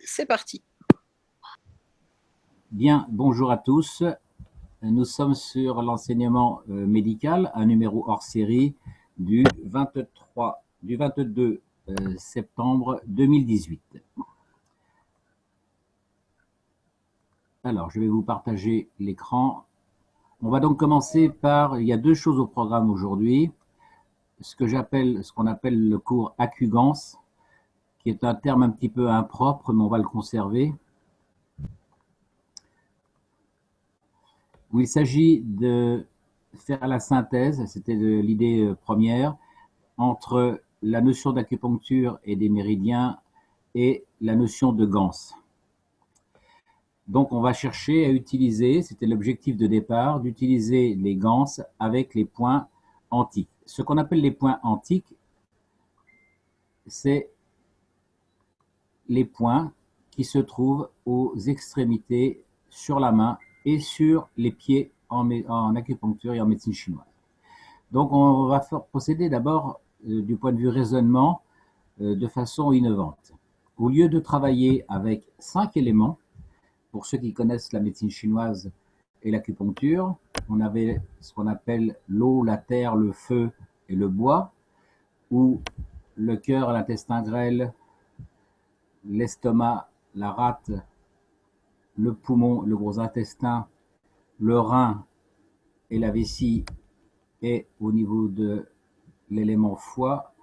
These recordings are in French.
c'est parti. Bien, bonjour à tous. Nous sommes sur l'enseignement médical, un numéro hors série du 22 septembre 2018. Alors, je vais vous partager l'écran. On va donc commencer par, il y a deux choses au programme aujourd'hui. Ce qu'on appelle le cours AccuGans, qui est un terme un petit peu impropre, mais on va le conserver. Où il s'agit de faire la synthèse, c'était l'idée première, entre la notion d'acupuncture et des méridiens et la notion de Gans. Donc on va chercher à utiliser, c'était l'objectif de départ, d'utiliser les Gans avec les points antiques. Ce qu'on appelle les points antiques, c'est les points qui se trouvent aux extrémités sur la main et sur les pieds en acupuncture et en médecine chinoise. Donc on va procéder d'abord du point de vue raisonnement de façon innovante. Au lieu de travailler avec 5 éléments, pour ceux qui connaissent la médecine chinoise et l'acupuncture, on avait ce qu'on appelle l'eau, la terre, le feu et le bois, ou le cœur, l'intestin grêle, l'estomac, la rate, le poumon, le gros intestin, le rein et la vessie, et au niveau de l'élément foie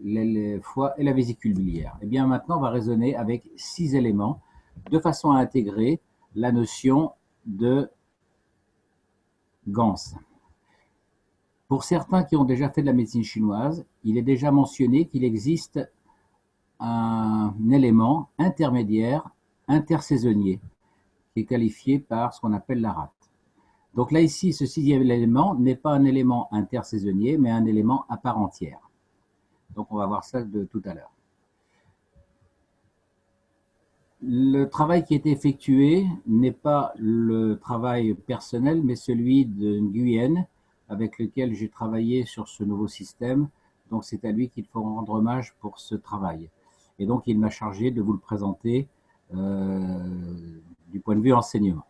et la vésicule biliaire. Et bien maintenant, on va raisonner avec 6 éléments de façon à intégrer la notion de Gans. Pour certains qui ont déjà fait de la médecine chinoise, il est déjà mentionné qu'il existe un élément intermédiaire, intersaisonnier, qui est qualifié par ce qu'on appelle la rate. Donc là, ici, ce 6e élément n'est pas un élément intersaisonnier, mais un élément à part entière. Donc on va voir ça de tout à l'heure. Le travail qui est effectué n'est pas le travail personnel, mais celui de Nguyen, avec lequel j'ai travaillé sur ce nouveau système. Donc c'est à lui qu'il faut rendre hommage pour ce travail. Et donc il m'a chargé de vous le présenter du point de vue enseignement.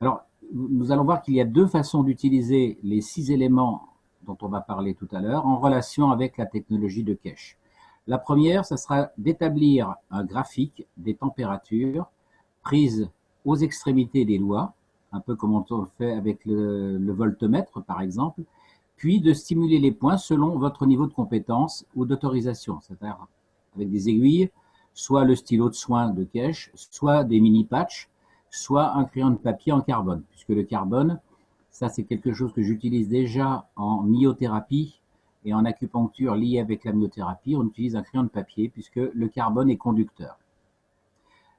Alors, nous allons voir qu'il y a deux façons d'utiliser les 6 éléments dont on va parler tout à l'heure en relation avec la technologie de Kesh. La première, ce sera d'établir un graphique des températures prises aux extrémités des doigts, un peu comme on le fait avec le voltmètre par exemple, puis de stimuler les points selon votre niveau de compétence ou d'autorisation, c'est-à-dire avec des aiguilles, soit le stylo de soin de Kesh, soit des mini-patchs, soit un crayon de papier en carbone, puisque le carbone, ça c'est quelque chose que j'utilise déjà en myothérapie et en acupuncture liée avec la myothérapie. On utilise un crayon de papier puisque le carbone est conducteur.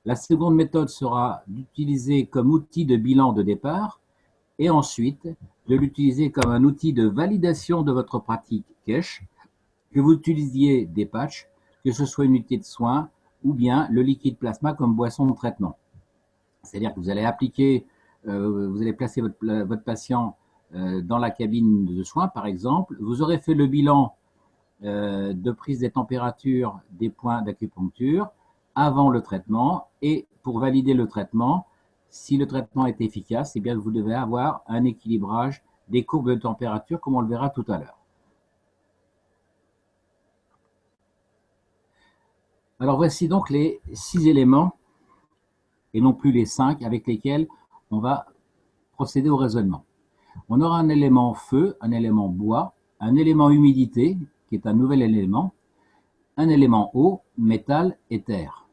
La seconde méthode sera d'utiliser comme outil de bilan de départ et ensuite de l'utiliser comme un outil de validation de votre pratique Kesh, que vous utilisiez des patchs, que ce soit une unité de soin ou bien le liquide plasma comme boisson de traitement. C'est-à-dire que vous allez appliquer, vous allez placer votre patient dans la cabine de soins, par exemple. Vous aurez fait le bilan de prise des températures des points d'acupuncture avant le traitement. Et pour valider le traitement, si le traitement est efficace, eh bien, vous devez avoir un équilibrage des courbes de température, comme on le verra tout à l'heure. Alors voici donc les 6 éléments et non plus les 5 avec lesquels on va procéder au raisonnement. On aura un élément feu, un élément bois, un élément humidité, qui est un nouvel élément, un élément eau, métal et terre.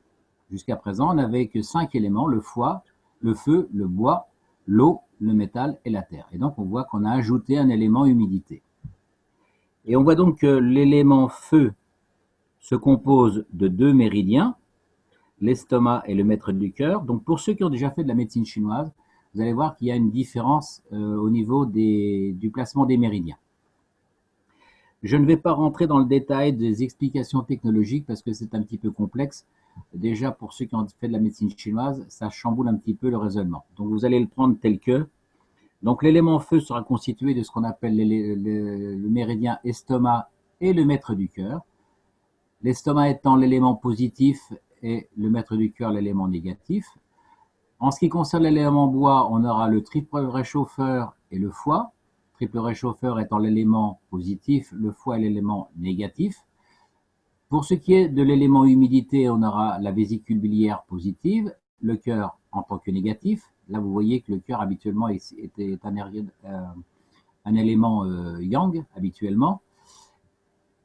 Jusqu'à présent, on n'avait que 5 éléments, le foie, le feu, le bois, l'eau, le métal et la terre. Et donc, on voit qu'on a ajouté un élément humidité. Et on voit donc que l'élément feu se compose de 2 méridiens, l'estomac et le maître du cœur. Donc pour ceux qui ont déjà fait de la médecine chinoise, vous allez voir qu'il y a une différence au niveau du placement des méridiens. Je ne vais pas rentrer dans le détail des explications technologiques parce que c'est un petit peu complexe. Déjà, pour ceux qui ont fait de la médecine chinoise, ça chamboule un petit peu le raisonnement. Donc vous allez le prendre tel que. Donc l'élément feu sera constitué de ce qu'on appelle le méridien estomac et le maître du cœur. L'estomac étant l'élément positif et le maître du cœur, l'élément négatif. En ce qui concerne l'élément bois, on aura le triple réchauffeur et le foie. Triple réchauffeur étant l'élément positif, le foie est l'élément négatif. Pour ce qui est de l'élément humidité, on aura la vésicule biliaire positive, le cœur en tant que négatif. Là, vous voyez que le cœur habituellement était un élément yang habituellement.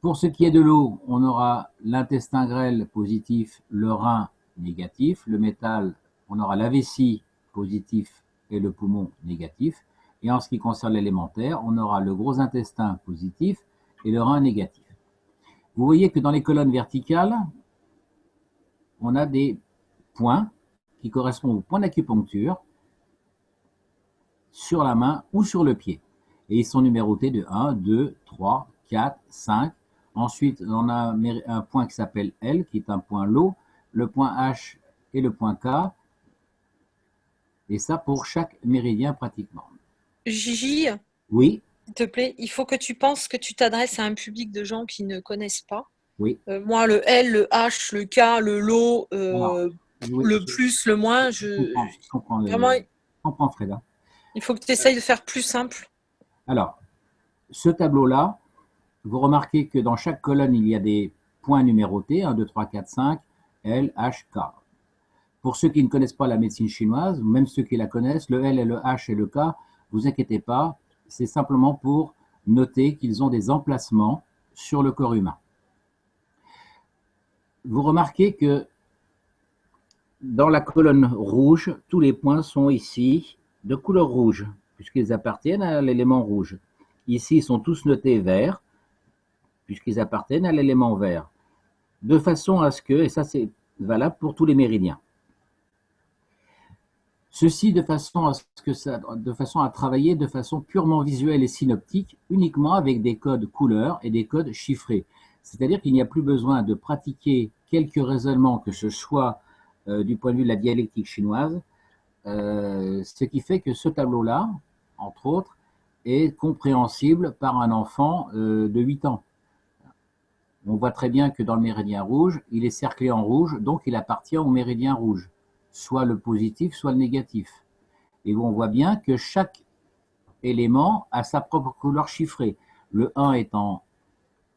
Pour ce qui est de l'eau, on aura l'intestin grêle positif, le rein négatif, le métal, on aura la vessie positif et le poumon négatif. Et en ce qui concerne l'élémentaire, on aura le gros intestin positif et le rein négatif. Vous voyez que dans les colonnes verticales, on a des points qui correspondent aux points d'acupuncture sur la main ou sur le pied. Et ils sont numérotés de 1, 2, 3, 4, 5. Ensuite, on a un point qui s'appelle L, qui est un point low, le point H et le point K. Et ça pour chaque méridien pratiquement. Gigi, Oui, s'il te plaît, il faut que tu penses que tu t'adresses à un public de gens qui ne connaissent pas. oui. Moi, le L, le H, le K, le low, Alors, oui, le plus, le moins, je comprends, vraiment, je comprends Freda. il faut que tu essayes de faire plus simple. Alors, ce tableau-là, vous remarquez que dans chaque colonne, il y a des points numérotés, 1, 2, 3, 4, 5, L, H, K. Pour ceux qui ne connaissent pas la médecine chinoise, ou même ceux qui la connaissent, le L et le H et le K, vous inquiétez pas, c'est simplement pour noter qu'ils ont des emplacements sur le corps humain. Vous remarquez que dans la colonne rouge, tous les points sont ici de couleur rouge, puisqu'ils appartiennent à l'élément rouge. Ici, ils sont tous notés vert, puisqu'ils appartiennent à l'élément vert. De façon à ce que, et ça c'est valable pour tous les méridiens, ceci de façon à travailler de façon purement visuelle et synoptique, uniquement avec des codes couleurs et des codes chiffrés. C'est-à-dire qu'il n'y a plus besoin de pratiquer quelques raisonnements, que ce soit du point de vue de la dialectique chinoise, ce qui fait que ce tableau-là, entre autres, est compréhensible par un enfant de 8 ans. On voit très bien que dans le méridien rouge, il est cerclé en rouge, donc il appartient au méridien rouge, soit le positif, soit le négatif. Et on voit bien que chaque élément a sa propre couleur chiffrée. Le 1 est en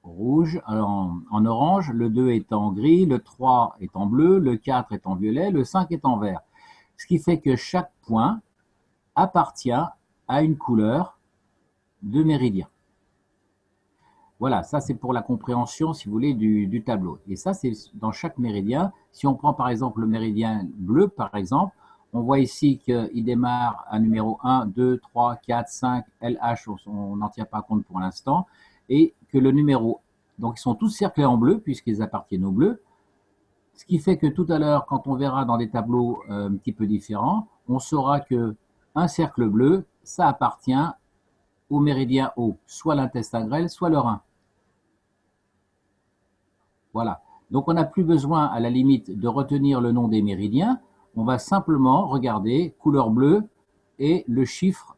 rouge, en orange, le 2 est en gris, le 3 est en bleu, le 4 est en violet, le 5 est en vert. Ce qui fait que chaque point appartient à une couleur de méridien. Voilà, ça c'est pour la compréhension, si vous voulez, du tableau. Et ça, c'est dans chaque méridien. Si on prend par exemple le méridien bleu, par exemple, on voit ici qu'il démarre à numéro 1, 2, 3, 4, 5, LH, on n'en tient pas compte pour l'instant, et que le numéro, donc ils sont tous cerclés en bleu, puisqu'ils appartiennent au bleu, ce qui fait que tout à l'heure, quand on verra dans des tableaux un petit peu différents, on saura que un cercle bleu, ça appartient au méridien haut, soit l'intestin grêle, soit le rein. Voilà. Donc on n'a plus besoin, à la limite, de retenir le nom des méridiens. On va simplement regarder couleur bleue et le chiffre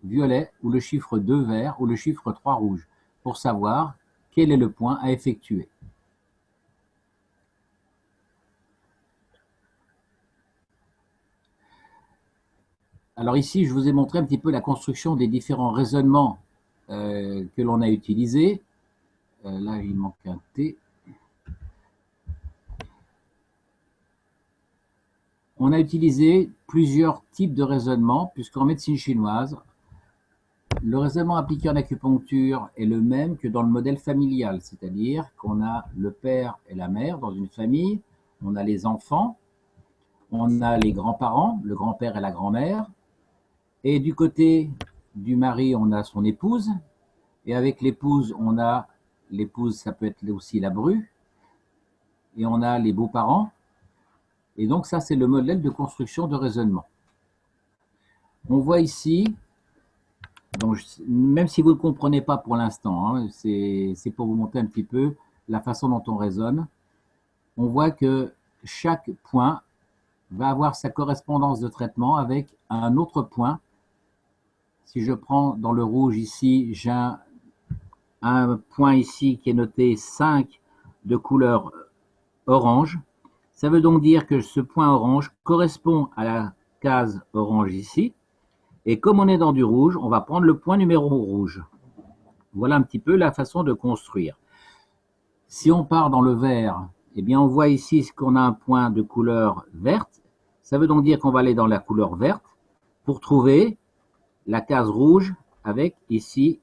violet ou le chiffre 2 vert ou le chiffre 3 rouge pour savoir quel est le point à effectuer. Alors ici, je vous ai montré un petit peu la construction des différents raisonnements que l'on a utilisés. Là, il manque un T. On a utilisé plusieurs types de raisonnements, puisqu'en médecine chinoise, le raisonnement appliqué en acupuncture est le même que dans le modèle familial, c'est-à-dire qu'on a le père et la mère dans une famille, on a les enfants, on a les grands-parents, le grand-père et la grand-mère, et du côté du mari, on a son épouse, et avec l'épouse, on a l'épouse, ça peut être aussi la bru, et on a les beaux-parents, et donc ça, c'est le modèle de construction de raisonnement. On voit ici, donc, même si vous ne comprenez pas pour l'instant, hein, c'est pour vous montrer un petit peu la façon dont on raisonne. On voit que chaque point va avoir sa correspondance de traitement avec un autre point. Si je prends dans le rouge ici, j'ai un point ici qui est noté 5 de couleur orange. Ça veut donc dire que ce point orange correspond à la case orange ici. Et comme on est dans du rouge, on va prendre le point numéro rouge. Voilà un petit peu la façon de construire. Si on part dans le vert, eh bien on voit ici qu'on a un point de couleur verte. Ça veut donc dire qu'on va aller dans la couleur verte pour trouver la case rouge avec ici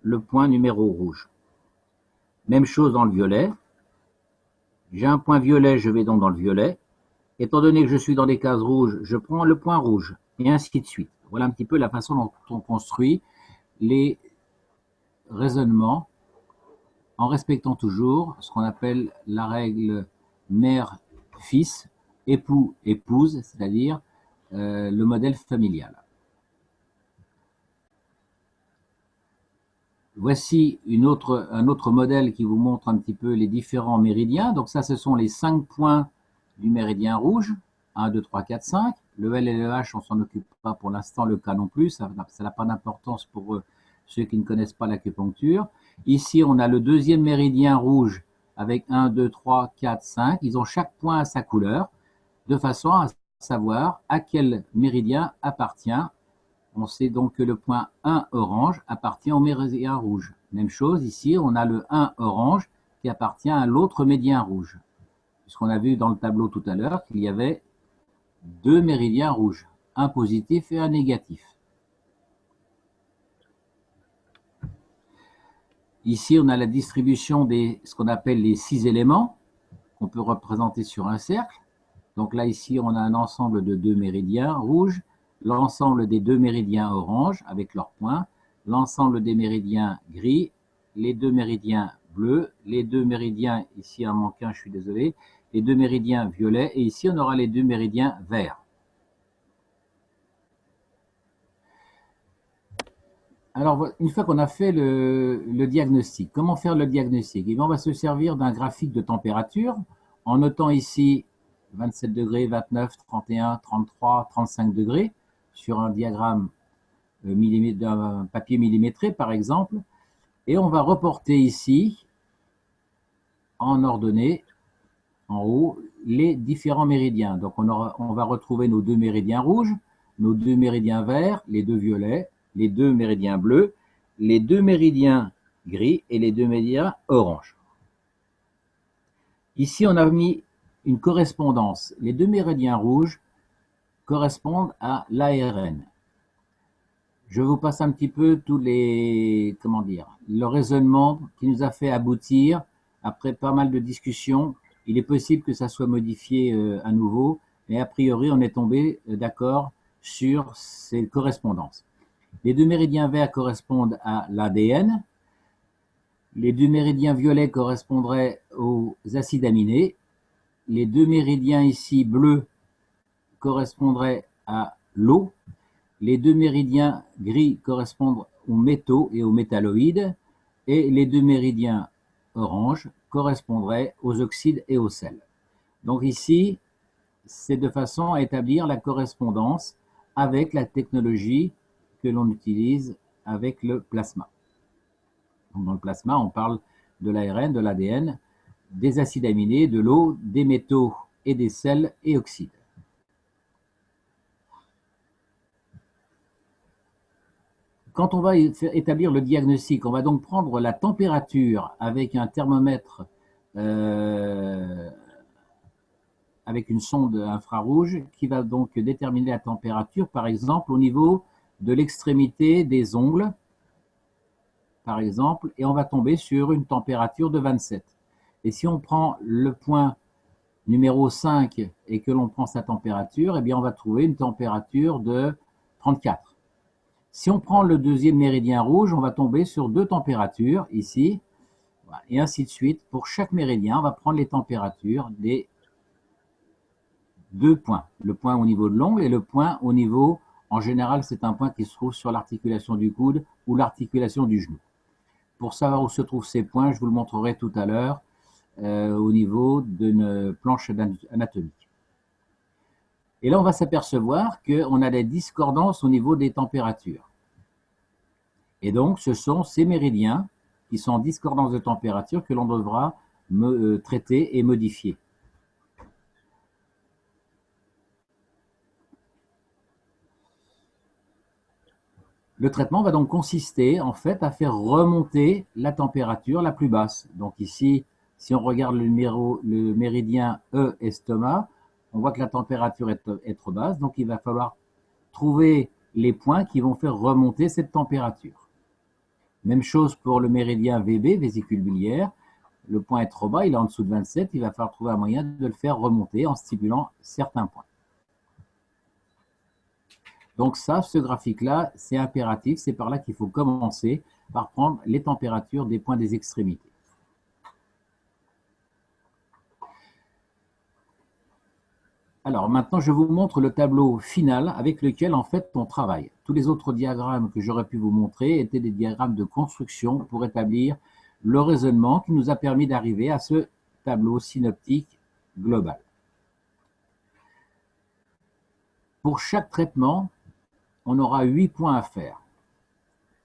le point numéro rouge. Même chose dans le violet. J'ai un point violet, je vais donc dans le violet. Étant donné que je suis dans des cases rouges, je prends le point rouge, et ainsi de suite. Voilà un petit peu la façon dont on construit les raisonnements en respectant toujours ce qu'on appelle la règle mère-fils, époux-épouse, c'est-à-dire le modèle familial. Voici un autre modèle qui vous montre un petit peu les différents méridiens. Donc ça, ce sont les 5 points du méridien rouge. 1, 2, 3, 4, 5. Le L et le H, on s'en occupe pas pour l'instant, le K non plus. Ça n'a pas d'importance pour ceux qui ne connaissent pas l'acupuncture. Ici, on a le deuxième méridien rouge avec 1, 2, 3, 4, 5. Ils ont chaque point à sa couleur, de façon à savoir à quel méridien appartient. On sait donc que le point 1 orange appartient au méridien rouge. Même chose, ici, on a le 1 orange qui appartient à l'autre méridien rouge. Puisqu'on a vu dans le tableau tout à l'heure qu'il y avait 2 méridiens rouges, un positif et un négatif. Ici, on a la distribution des ce qu'on appelle les 6 éléments, qu'on peut représenter sur un cercle. Donc là, ici, on a un ensemble de 2 méridiens rouges, l'ensemble des 2 méridiens orange avec leurs points, l'ensemble des méridiens gris, les 2 méridiens bleus, les 2 méridiens, ici il en manque un, je suis désolé, les 2 méridiens violets, et ici on aura les 2 méridiens verts. Alors, une fois qu'on a fait le diagnostic, comment faire le diagnostic? On va se servir d'un graphique de température en notant ici 27 degrés, 29, 31, 33, 35 degrés sur un diagramme d'un papier millimétré par exemple. Et on va reporter ici en ordonnée en haut les différents méridiens. Donc on va retrouver nos 2 méridiens rouges, nos 2 méridiens verts, les 2 violets, les 2 méridiens bleus, les 2 méridiens gris et les 2 méridiens orange. Ici, on a mis une correspondance. Les 2 méridiens rouges correspondent à l'ARN. Je vous passe un petit peu tous les, le raisonnement qui nous a fait aboutir, après pas mal de discussions. Il est possible que ça soit modifié à nouveau, mais a priori, on est tombé d'accord sur ces correspondances. Les 2 méridiens verts correspondent à l'ADN. Les 2 méridiens violets correspondraient aux acides aminés. Les 2 méridiens ici bleus correspondraient à l'eau. Les 2 méridiens gris correspondent aux métaux et aux métalloïdes. Et les 2 méridiens orange correspondraient aux oxydes et aux sels. Donc ici, c'est de façon à établir la correspondance avec la technologie que l'on utilise avec le plasma. Donc dans le plasma, on parle de l'ARN, de l'ADN, des acides aminés, de l'eau, des métaux et des sels et oxydes. Quand on va établir le diagnostic, on va donc prendre la température avec un thermomètre avec une sonde infrarouge qui va donc déterminer la température, par exemple, au niveau de l'extrémité des ongles, par exemple, et on va tomber sur une température de 27. Et si on prend le point numéro 5 et que l'on prend sa température, eh bien on va trouver une température de 34. Si on prend le deuxième méridien rouge, on va tomber sur 2 températures, ici, et ainsi de suite. Pour chaque méridien, on va prendre les températures des 2 points. Le point au niveau de l'ongle et le point au niveau, en général, c'est un point qui se trouve sur l'articulation du coude ou l'articulation du genou. Pour savoir où se trouvent ces points, je vous le montrerai tout à l'heure au niveau d'une planche anatomique. Et là, on va s'apercevoir qu'on a des discordances au niveau des températures. Et donc, ce sont ces méridiens qui sont en discordance de température que l'on devra traiter et modifier. Le traitement va donc consister en fait à faire remonter la température la plus basse. Donc ici, si on regarde le méridien E estomac, on voit que la température est trop basse, donc il va falloir trouver les points qui vont faire remonter cette température. Même chose pour le méridien VB, vésicule biliaire. Le point est trop bas, il est en dessous de 27, il va falloir trouver un moyen de le faire remonter en stimulant certains points. Donc ça, ce graphique-là, c'est impératif, c'est par là qu'il faut commencer, par prendre les températures des points des extrémités. Alors maintenant, je vous montre le tableau final avec lequel en fait on travaille. Tous les autres diagrammes que j'aurais pu vous montrer étaient des diagrammes de construction pour établir le raisonnement qui nous a permis d'arriver à ce tableau synoptique global. Pour chaque traitement, on aura 8 points à faire.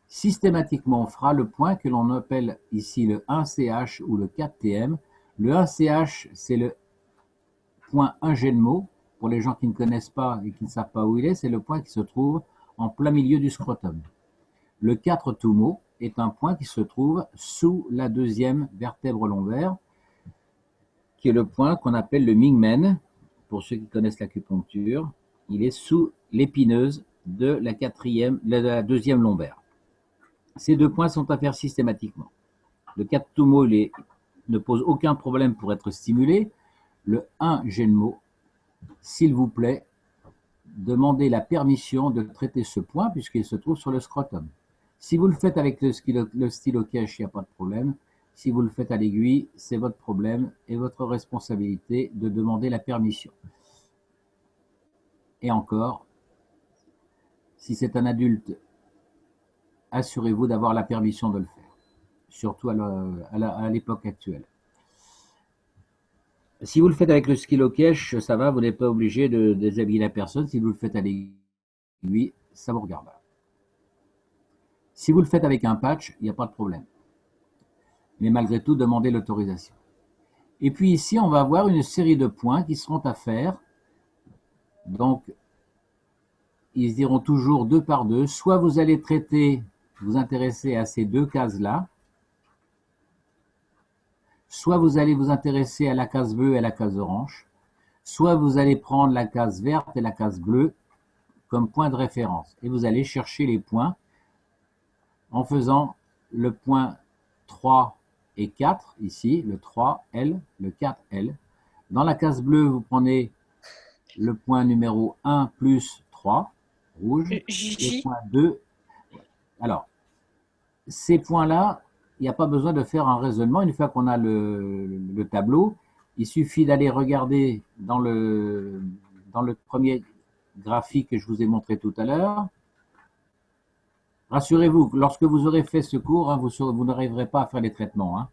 Systématiquement, on fera le point que l'on appelle ici le 1CH ou le 4TM. Le 1CH, c'est le point 1 G de mot. Pour les gens qui ne connaissent pas et qui ne savent pas où il est, c'est le point qui se trouve en plein milieu du scrotum. Le 4 Tumo est un point qui se trouve sous la deuxième vertèbre lombaire, qui est le point qu'on appelle le Mingmen. Pour ceux qui connaissent l'acupuncture, il est sous l'épineuse de la deuxième lombaire. Ces deux points sont à faire systématiquement. Le 4 Tumo ne pose aucun problème pour être stimulé. Le 1 Genmo, s'il vous plaît, demandez la permission de traiter ce point puisqu'il se trouve sur le scrotum. Si vous le faites avec le stylo cache, il n'y a pas de problème. Si vous le faites à l'aiguille, c'est votre problème et votre responsabilité de demander la permission. Et encore, si c'est un adulte, assurez-vous d'avoir la permission de le faire, surtout à l'époque actuelle. Si vous le faites avec le stylo cache, ça va, vous n'êtes pas obligé de déshabiller la personne. Si vous le faites à l'aiguille, ça vous regarde. Si vous le faites avec un patch, il n'y a pas de problème. Mais malgré tout, demandez l'autorisation. Et puis ici, on va avoir une série de points qui seront à faire. Donc, ils se diront toujours 2 par 2. Soit vous allez traiter, vous intéresser à ces 2 cases-là, soit vous allez vous intéresser à la case bleue et à la case orange, soit vous allez prendre la case verte et la case bleue comme point de référence. Et vous allez chercher les points en faisant le point 3 et 4, ici, le 3L, le 4L. Dans la case bleue, vous prenez le point numéro 1 plus 3, rouge, le point 2. Alors, ces points-là, il n'y a pas besoin de faire un raisonnement. Une fois qu'on a le tableau, il suffit d'aller regarder dans le premier graphique que je vous ai montré tout à l'heure. Rassurez-vous, lorsque vous aurez fait ce cours, hein, vous n'arriverez pas à faire les traitements. Hein.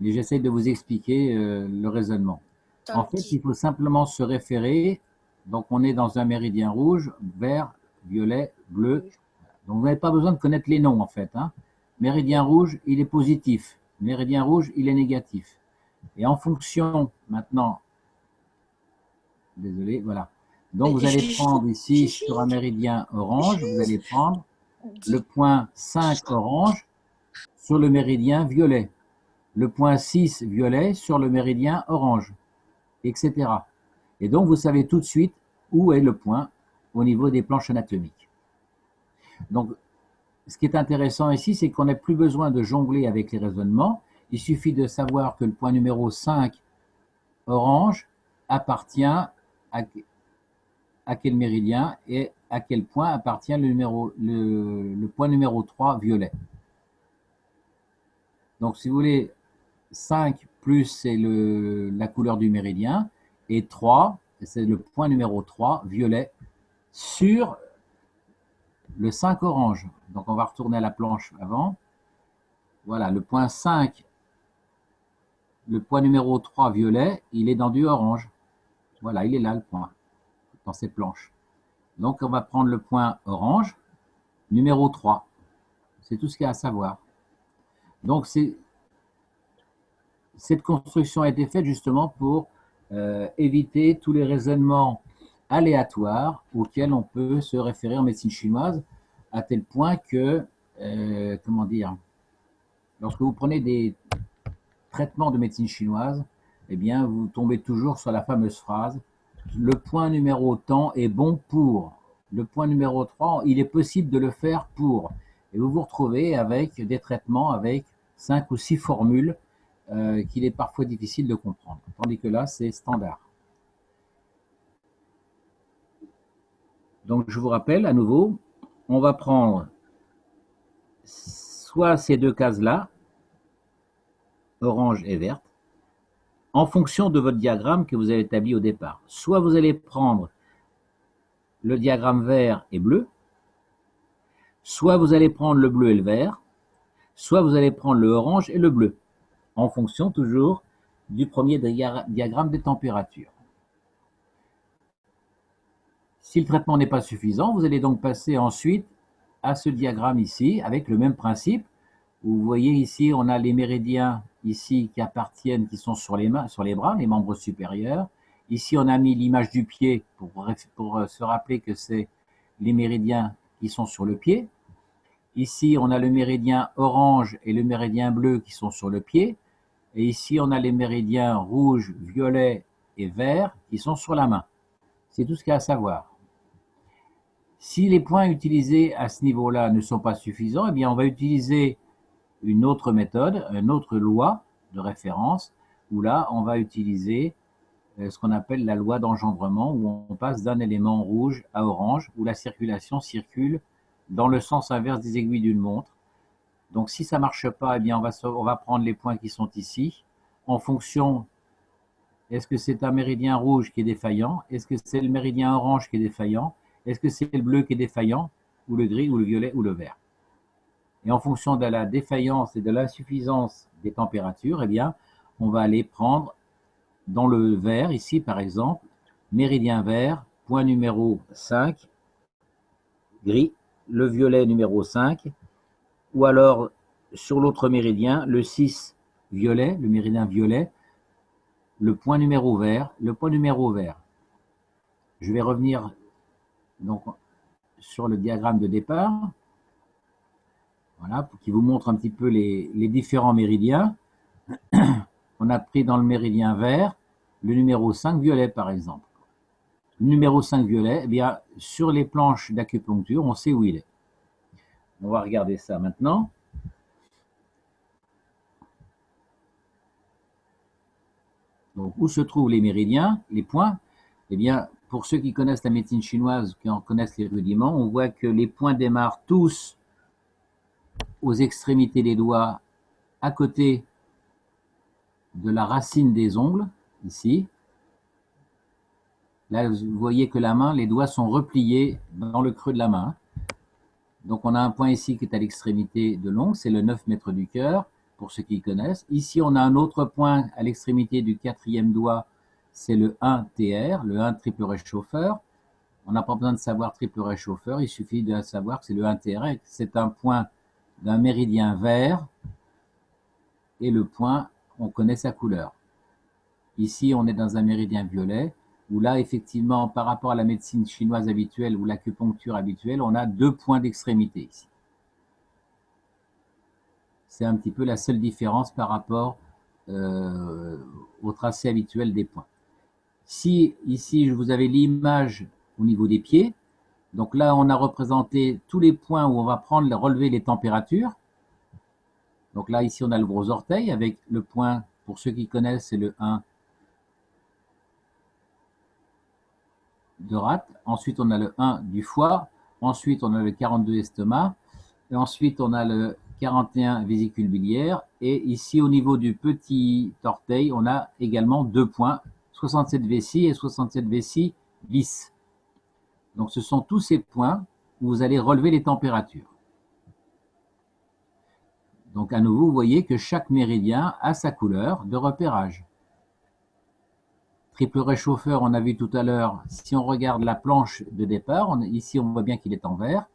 Mais j'essaie de vous expliquer le raisonnement. En fait, il faut simplement se référer. Donc, on est dans un méridien rouge, vert, violet, bleu. Donc, vous n'avez pas besoin de connaître les noms, en fait. Hein. Méridien rouge, il est positif. Méridien rouge, il est négatif. Et en fonction, maintenant, désolé, voilà. Donc, vous allez prendre ici, sur un méridien orange, vous allez prendre le point 5 orange sur le méridien violet, le point 6 violet sur le méridien orange, etc. Et donc, vous savez tout de suite où est le point au niveau des planches anatomiques. Donc, ce qui est intéressant ici, c'est qu'on n'a plus besoin de jongler avec les raisonnements. Il suffit de savoir que le point numéro 5 orange appartient à quel méridien et à quel point appartient le point numéro 3 violet. Donc, si vous voulez, 5 plus, c'est la couleur du méridien, et 3, c'est le point numéro 3 violet sur le 5 orange. Donc, on va retourner à la planche avant. Voilà, le point 5, le point numéro 3 violet, il est dans du orange. Voilà, il est là le point, dans cette planche. Donc, on va prendre le point orange, numéro 3. C'est tout ce qu'il y a à savoir. Donc, cette construction a été faite justement pour éviter tous les raisonnements aléatoires auxquels on peut se référer en médecine chinoise. à tel point que, comment dire, lorsque vous prenez des traitements de médecine chinoise, eh bien, vous tombez toujours sur la fameuse phrase « Le point numéro tant est bon pour ». Le point numéro 3, il est possible de le faire pour. Et vous vous retrouvez avec des traitements avec 5 ou 6 formules qu'il est parfois difficile de comprendre. Tandis que là, c'est standard. Donc, je vous rappelle à nouveau, on va prendre soit ces deux cases-là, orange et verte, en fonction de votre diagramme que vous avez établi au départ. Soit vous allez prendre le diagramme vert et bleu, soit vous allez prendre le bleu et le vert, soit vous allez prendre le orange et le bleu, en fonction toujours du premier diagramme des températures. Si le traitement n'est pas suffisant, vous allez donc passer ensuite à ce diagramme ici, avec le même principe. Vous voyez ici, on a les méridiens ici qui appartiennent, qui sont sur les bras, les membres supérieurs. Ici, on a mis l'image du pied pour se rappeler que c'est les méridiens qui sont sur le pied. Ici, on a le méridien orange et le méridien bleu qui sont sur le pied. Et ici, on a les méridiens rouge, violet et vert qui sont sur la main. C'est tout ce qu'il y a à savoir. Si les points utilisés à ce niveau-là ne sont pas suffisants, eh bien, on va utiliser une autre méthode, une autre loi de référence, où là, on va utiliser ce qu'on appelle la loi d'engendrement, où on passe d'un élément rouge à orange, où la circulation circule dans le sens inverse des aiguilles d'une montre. Donc, si ça ne marche pas, eh bien, on va prendre les points qui sont ici, en fonction, est-ce que c'est un méridien rouge qui est défaillant? Est-ce que c'est le méridien orange qui est défaillant? Est-ce que c'est le bleu qui est défaillant? Ou le gris, ou le violet, ou le vert? Et en fonction de la défaillance et de l'insuffisance des températures, eh bien, on va aller prendre dans le vert, ici par exemple, méridien vert, point numéro 5, gris, le violet numéro 5, ou alors sur l'autre méridien, le 6 violet, le méridien violet, le point numéro vert, le point numéro vert. Je vais revenir donc sur le diagramme de départ, voilà, pour qu'il vous montre un petit peu les différents méridiens. On a pris dans le méridien vert le numéro 5 violet, par exemple. Le numéro 5 violet, eh bien, sur les planches d'acupuncture, on sait où il est. On va regarder ça maintenant. Donc, où se trouvent les méridiens, les points? Eh bien, pour ceux qui connaissent la médecine chinoise, qui en connaissent les rudiments, on voit que les points démarrent tous aux extrémités des doigts, à côté de la racine des ongles, ici. Là, vous voyez que la main, les doigts sont repliés dans le creux de la main. Donc, on a un point ici qui est à l'extrémité de l'ongle, c'est le 9 mètres du cœur, pour ceux qui connaissent. Ici, on a un autre point à l'extrémité du 4e doigt, c'est le 1 TR, le 1 triple réchauffeur. On n'a pas besoin de savoir triple réchauffeur, il suffit de savoir que c'est le 1 TR, c'est un point d'un méridien vert, et le point, on connaît sa couleur. Ici, on est dans un méridien violet, où là, effectivement, par rapport à la médecine chinoise habituelle ou l'acupuncture habituelle, on a 2 points d'extrémité ici. C'est un petit peu la seule différence par rapport au tracé habituel des points. Si ici, vous avez l'image au niveau des pieds, donc là, on a représenté tous les points où on va relever les températures. Donc là, ici, on a le gros orteil avec le point, pour ceux qui connaissent, c'est le 1 de rate. Ensuite, on a le 1 du foie. Ensuite, on a le 42 estomac. Et ensuite, on a le 41 vésicule biliaire. Et ici, au niveau du petit orteil, on a également 2 points, 67 vessie et 67 vessie bis. Donc, ce sont tous ces points où vous allez relever les températures. Donc, à nouveau, vous voyez que chaque méridien a sa couleur de repérage. Triple réchauffeur, on a vu tout à l'heure, si on regarde la planche de départ, ici on voit bien qu'il est en vert.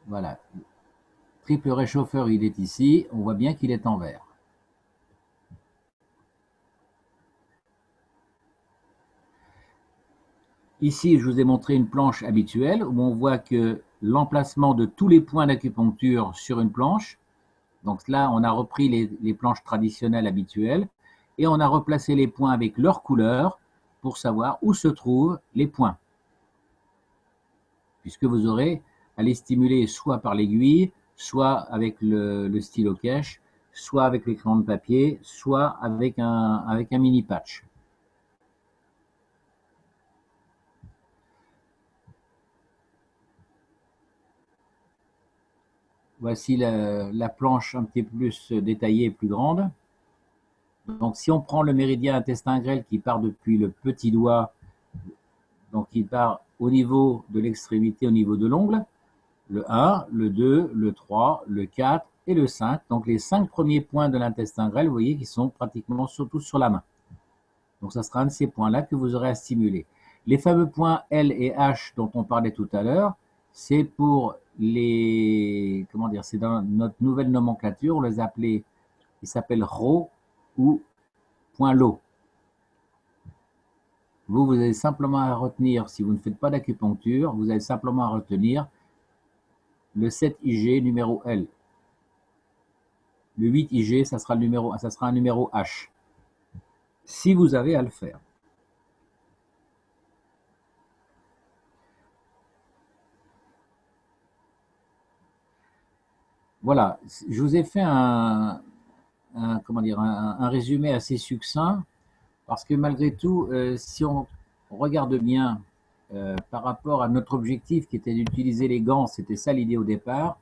Voilà. Triple réchauffeur, il est ici, on voit bien qu'il est en vert. Ici, je vous ai montré une planche habituelle où on voit que l'emplacement de tous les points d'acupuncture sur une planche. Donc là, on a repris les planches traditionnelles habituelles et on a replacé les points avec leur couleur pour savoir où se trouvent les points. Puisque vous aurez à les stimuler soit par l'aiguille, soit avec le stylo cache, soit avec les crayons de papier, soit avec un mini patch. Voici la planche un petit peu plus détaillée et plus grande. Donc si on prend le méridien intestin grêle qui part depuis le petit doigt, donc il part au niveau de l'extrémité, au niveau de l'ongle, le 1, le 2, le 3, le 4 et le 5. Donc les 5 premiers points de l'intestin grêle, vous voyez qu'ils sont pratiquement surtout sur la main. Donc ça sera un de ces points-là que vous aurez à stimuler. Les fameux points L et H dont on parlait tout à l'heure, c'est pour les, comment dire, c'est dans notre nouvelle nomenclature, on les appelait, ils s'appellent RO ou point low. Vous avez simplement à retenir, si vous ne faites pas d'acupuncture, vous avez simplement à retenir le 7 IG numéro L. Le 8 IG, ça sera un numéro H. Si vous avez à le faire. Voilà, je vous ai fait comment dire, un résumé assez succinct, parce que malgré tout, si on regarde bien par rapport à notre objectif qui était d'utiliser les gants, c'était ça l'idée au départ,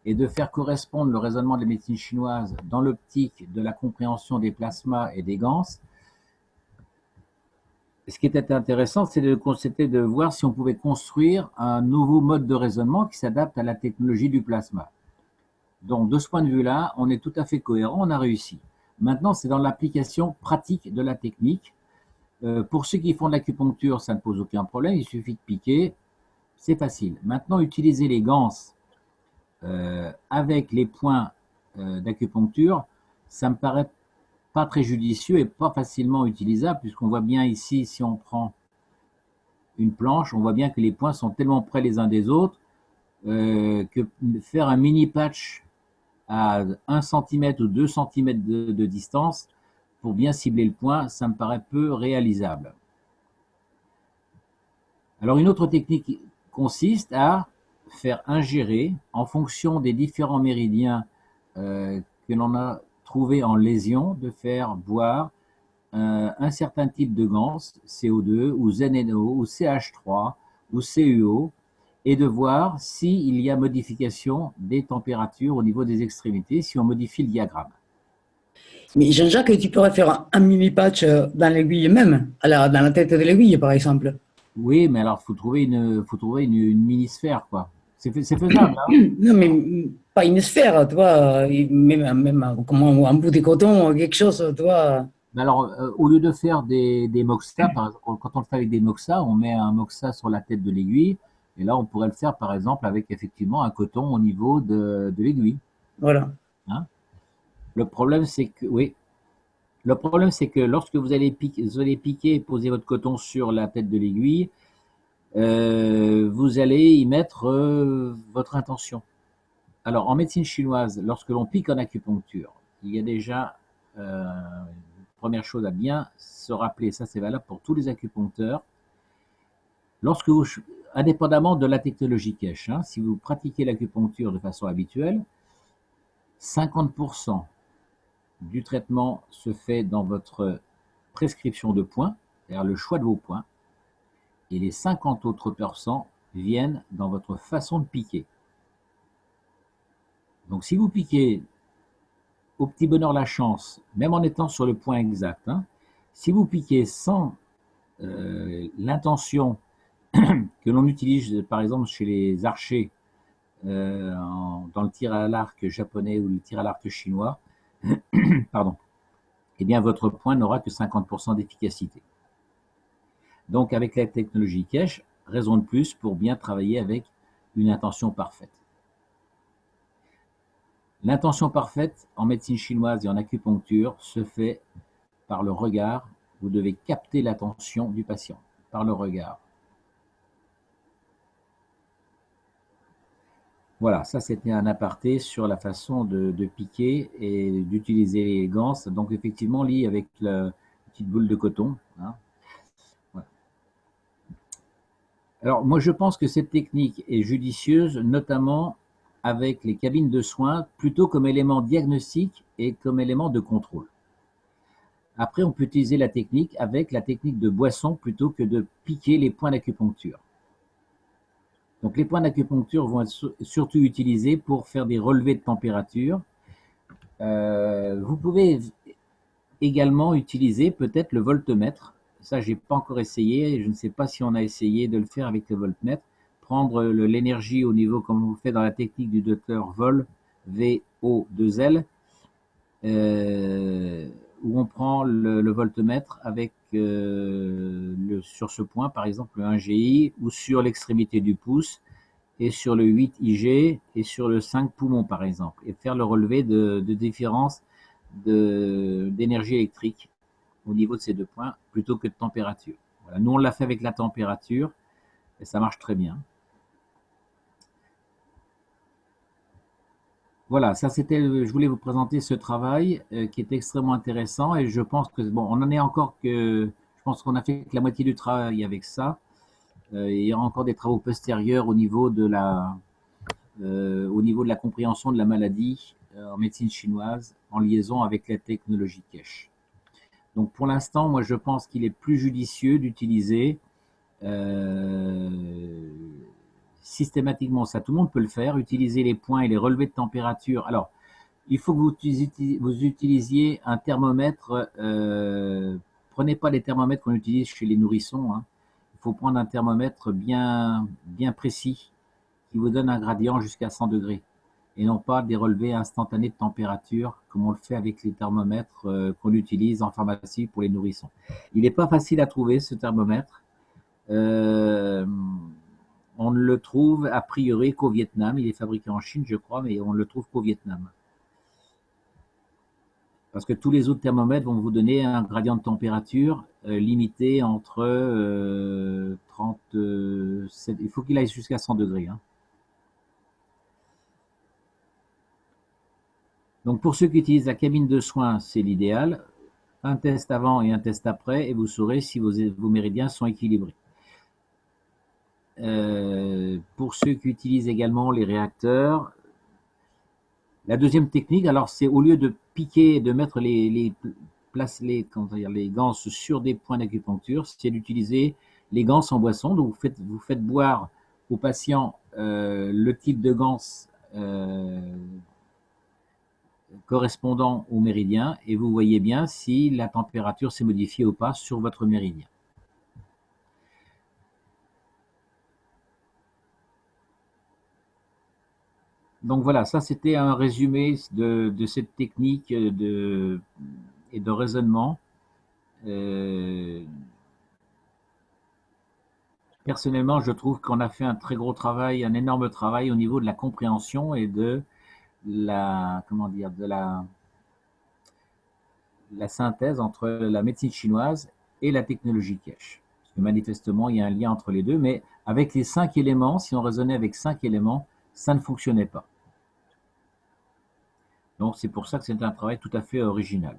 et de faire correspondre le raisonnement de la médecine chinoise dans l'optique de la compréhension des plasmas et des gants. Ce qui était intéressant, c'était de voir si on pouvait construire un nouveau mode de raisonnement qui s'adapte à la technologie du plasma. Donc, de ce point de vue-là, on est tout à fait cohérent, on a réussi. Maintenant, c'est dans l'application pratique de la technique. Pour ceux qui font de l'acupuncture, ça ne pose aucun problème, il suffit de piquer, c'est facile. Maintenant, utiliser les gants avec les points d'acupuncture, ça me paraît pas très judicieux et pas facilement utilisable, puisqu'on voit bien ici, si on prend une planche, on voit bien que les points sont tellement près les uns des autres que faire un mini patch à 1 cm ou 2 cm de distance pour bien cibler le point, ça me paraît peu réalisable. Alors une autre technique consiste à faire ingérer en fonction des différents méridiens que l'on a trouvé en lésion, de faire boire un certain type de gans, CO2 ou ZNO ou CH3 ou CuO, et de voir s'il y a modification des températures au niveau des extrémités, si on modifie le diagramme. Mais Jean-Jacques, tu pourrais faire un mini patch dans l'aiguille même, dans la tête de l'aiguille, par exemple. Oui, mais alors faut trouver une mini-sphère, quoi. C'est faisable, hein. Non, mais pas une sphère, tu vois, même comme un bout de coton, quelque chose, tu vois. Mais alors, au lieu de faire des moxa, par exemple, quand on le fait avec des moxa, on met un moxa sur la tête de l'aiguille, et là, on pourrait le faire, par exemple, avec effectivement un coton au niveau de l'aiguille. Voilà. Hein. Le problème, c'est que, oui, le problème, c'est que lorsque vous allez piquer et poser votre coton sur la tête de l'aiguille, vous allez y mettre votre intention. Alors, en médecine chinoise, lorsque l'on pique en acupuncture, il y a déjà première chose à bien se rappeler, ça c'est valable pour tous les acupuncteurs, lorsque vous, indépendamment de la technologie cache, hein, si vous pratiquez l'acupuncture de façon habituelle, 50% du traitement se fait dans votre prescription de points, c'est-à-dire le choix de vos points, et les 50 autres % viennent dans votre façon de piquer. Donc si vous piquez au petit bonheur la chance, même en étant sur le point exact, hein, si vous piquez sans l'intention que l'on utilise par exemple chez les archers dans le tir à l'arc japonais ou le tir à l'arc chinois, pardon, eh bien votre point n'aura que 50% d'efficacité. Donc avec la technologie cache, raison de plus pour bien travailler avec une intention parfaite. L'intention parfaite en médecine chinoise et en acupuncture se fait par le regard. Vous devez capter l'attention du patient par le regard. Voilà, ça c'était un aparté sur la façon de piquer et d'utiliser les ganses. Donc effectivement, lit avec la petite boule de coton, hein. Voilà. Alors moi je pense que cette technique est judicieuse, notamment avec les cabines de soins, plutôt comme élément diagnostique et comme élément de contrôle. Après, on peut utiliser la technique avec la technique de boisson plutôt que de piquer les points d'acupuncture. Donc les points d'acupuncture vont être surtout utilisés pour faire des relevés de température. Vous pouvez également utiliser peut-être le voltmètre. Ça, j'ai pas encore essayé. Je ne sais pas si on a essayé de le faire avec le voltmètre. Prendre l'énergie au niveau, comme on fait dans la technique du docteur Vol, VO2L, où on prend le voltmètre avec sur ce point, par exemple le 1 GI, ou sur l'extrémité du pouce, et sur le 8 IG, et sur le 5 poumon, par exemple, et faire le relevé de différence d'énergie électrique au niveau de ces deux points, plutôt que de température. Voilà. Nous, on l'a fait avec la température, et ça marche très bien. Voilà, ça c'était, je voulais vous présenter ce travail qui est extrêmement intéressant et je pense que, bon, on en est encore que, je pense qu'on a fait que la moitié du travail avec ça. Il y aura encore des travaux postérieurs au niveau de la compréhension de la maladie en médecine chinoise en liaison avec la technologie Kesh. Donc pour l'instant, moi je pense qu'il est plus judicieux d'utiliser systématiquement, ça tout le monde peut le faire, utiliser les points et les relevés de température. Alors, il faut que vous utilisiez un thermomètre. Prenez pas les thermomètres qu'on utilise chez les nourrissons, hein. Il faut prendre un thermomètre bien précis qui vous donne un gradient jusqu'à 100 degrés et non pas des relevés instantanés de température comme on le fait avec les thermomètres qu'on utilise en pharmacie pour les nourrissons. Il n'est pas facile à trouver ce thermomètre. On ne le trouve a priori qu'au Vietnam. Il est fabriqué en Chine, je crois, mais on ne le trouve qu'au Vietnam. Parce que tous les autres thermomètres vont vous donner un gradient de température limité entre 37. Il faut qu'il aille jusqu'à 100 degrés, hein. Donc pour ceux qui utilisent la cabine de soins, c'est l'idéal. Un test avant et un test après, et vous saurez si vos méridiens sont équilibrés. Pour ceux qui utilisent également les réacteurs, la deuxième technique, alors c'est au lieu de piquer, de mettre les ganses sur des points d'acupuncture, c'est d'utiliser les ganses en boisson. Donc vous faites boire au patient le type de ganse correspondant au méridien et vous voyez bien si la température s'est modifiée ou pas sur votre méridien. Donc voilà, ça c'était un résumé de cette technique et de raisonnement. Personnellement, je trouve qu'on a fait un très gros travail, un énorme travail au niveau de la compréhension et de la, comment dire, de la synthèse entre la médecine chinoise et la technologie Kesh. Parce que manifestement, il y a un lien entre les deux, mais avec les 5 éléments, si on raisonnait avec 5 éléments, ça ne fonctionnait pas. Donc c'est pour ça que c'est un travail tout à fait original.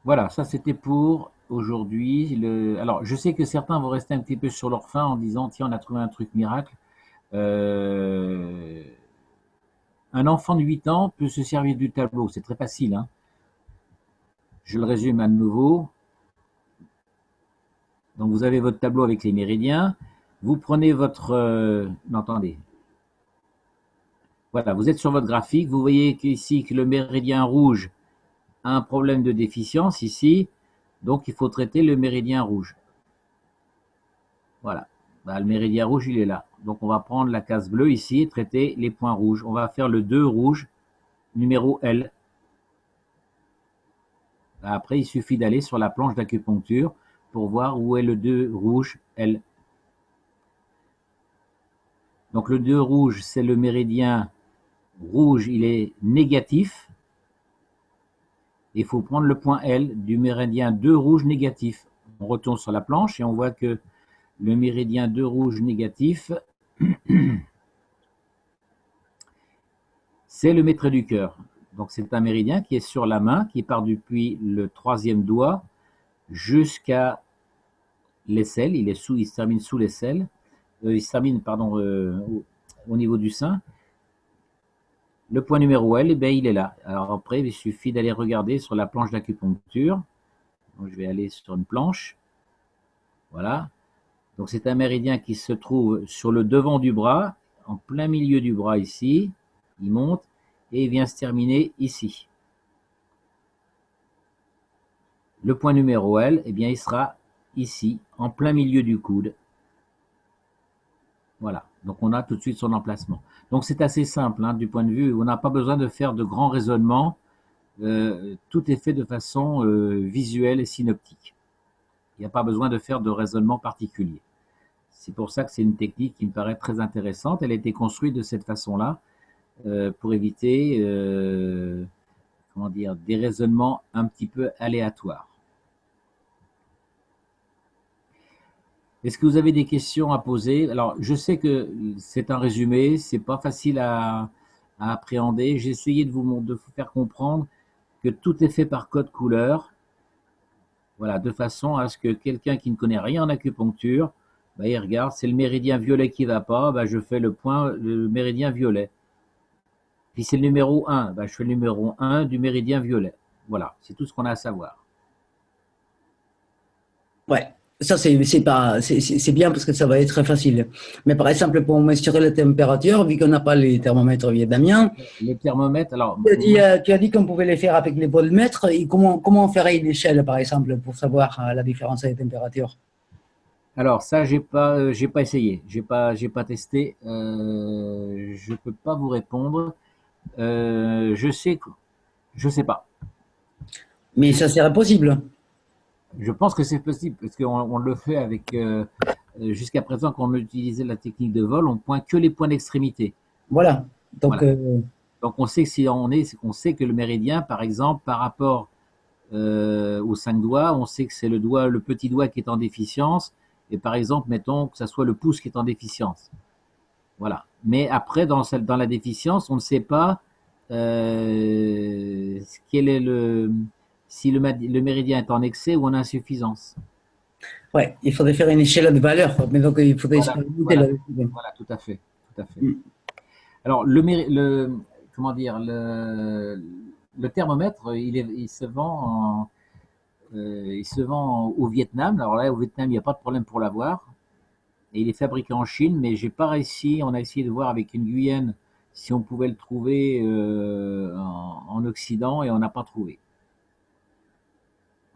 Voilà, ça c'était pour aujourd'hui. Alors je sais que certains vont rester un petit peu sur leur faim en disant tiens, on a trouvé un truc miracle. Un enfant de 8 ans peut se servir du tableau, c'est très facile, hein. Je le résume à nouveau. Donc vous avez votre tableau avec les méridiens. Vous prenez votre... attendez. Voilà, vous êtes sur votre graphique. Vous voyez ici que le méridien rouge a un problème de déficience ici. Donc il faut traiter le méridien rouge. Voilà. Le méridien rouge, il est là. Donc on va prendre la case bleue ici et traiter les points rouges. On va faire le 2 rouge, numéro L. Après, il suffit d'aller sur la planche d'acupuncture pour voir où est le 2 rouge L. Donc le 2 rouge, c'est le méridien rouge, il est négatif. Il faut prendre le point L du méridien 2 rouge négatif. On retourne sur la planche et on voit que le méridien 2 rouge négatif, c'est le maître du cœur. Donc c'est un méridien qui est sur la main, qui part depuis le troisième doigt jusqu'à l'aisselle. Il se termine sous l'aisselle. Il se termine, pardon, au niveau du sein. Le point numéro L, eh bien, il est là. Alors après, il suffit d'aller regarder sur la planche d'acupuncture. Donc, je vais aller sur une planche. Voilà. Donc c'est un méridien qui se trouve sur le devant du bras, en plein milieu du bras ici. Il monte et il vient se terminer ici. Le point numéro L, eh bien, il sera ici, en plein milieu du coude. Voilà, donc on a tout de suite son emplacement. Donc c'est assez simple hein, du point de vue, on n'a pas besoin de faire de grands raisonnements, tout est fait de façon visuelle et synoptique. Il n'y a pas besoin de faire de raisonnement particulier. C'est pour ça que c'est une technique qui me paraît très intéressante. Elle a été construite de cette façon-là pour éviter comment dire, des raisonnements un petit peu aléatoires. Est-ce que vous avez des questions à poser? Alors, je sais que c'est un résumé, c'est pas facile à appréhender. J'ai essayé de vous faire comprendre que tout est fait par code couleur, voilà, de façon à ce que quelqu'un qui ne connaît rien en acupuncture, bah, il regarde, c'est le méridien violet qui va pas, bah, je fais le méridien violet. Puis c'est le numéro 1, bah, je fais le numéro 1 du méridien violet. Voilà, c'est tout ce qu'on a à savoir. Ouais, ça c'est bien parce que ça va être très facile. Mais par exemple, pour mesurer la température, vu qu'on n'a pas les thermomètres vietnamiens, Les thermomètres, alors, tu as dit qu'on pouvait les faire avec les voltmètres. Et comment on ferait une échelle, par exemple, pour savoir la différence des températures? alors ça, j'ai pas essayé, j'ai pas testé, je peux pas vous répondre. Je sais pas. Mais ça serait possible. Je pense que c'est possible parce qu'on le fait avec jusqu'à présent quand on utilisait la technique de vol, on pointe que les points d'extrémité. Voilà. Donc, Voilà. Donc on sait que si on sait que le méridien, par exemple, par rapport aux 5 doigts, on sait que c'est le petit doigt qui est en déficience. Et par exemple, mettons que ça soit le pouce qui est en déficience. Voilà. Mais après, dans la déficience, on ne sait pas quel est si le méridien est en excès ou en insuffisance. ouais, il faudrait faire une échelle de valeur. Mais donc, il faudrait Voilà, expérimenter voilà, là-dessus. voilà, tout à fait, tout à fait. Mm. Alors, comment dire, le thermomètre, il se vend au Vietnam. Alors là, au Vietnam, il n'y a pas de problème pour l'avoir. Et il est fabriqué en Chine, mais j'ai pas réussi. On a essayé de voir avec une Guyenne si on pouvait le trouver en Occident et on n'a pas trouvé.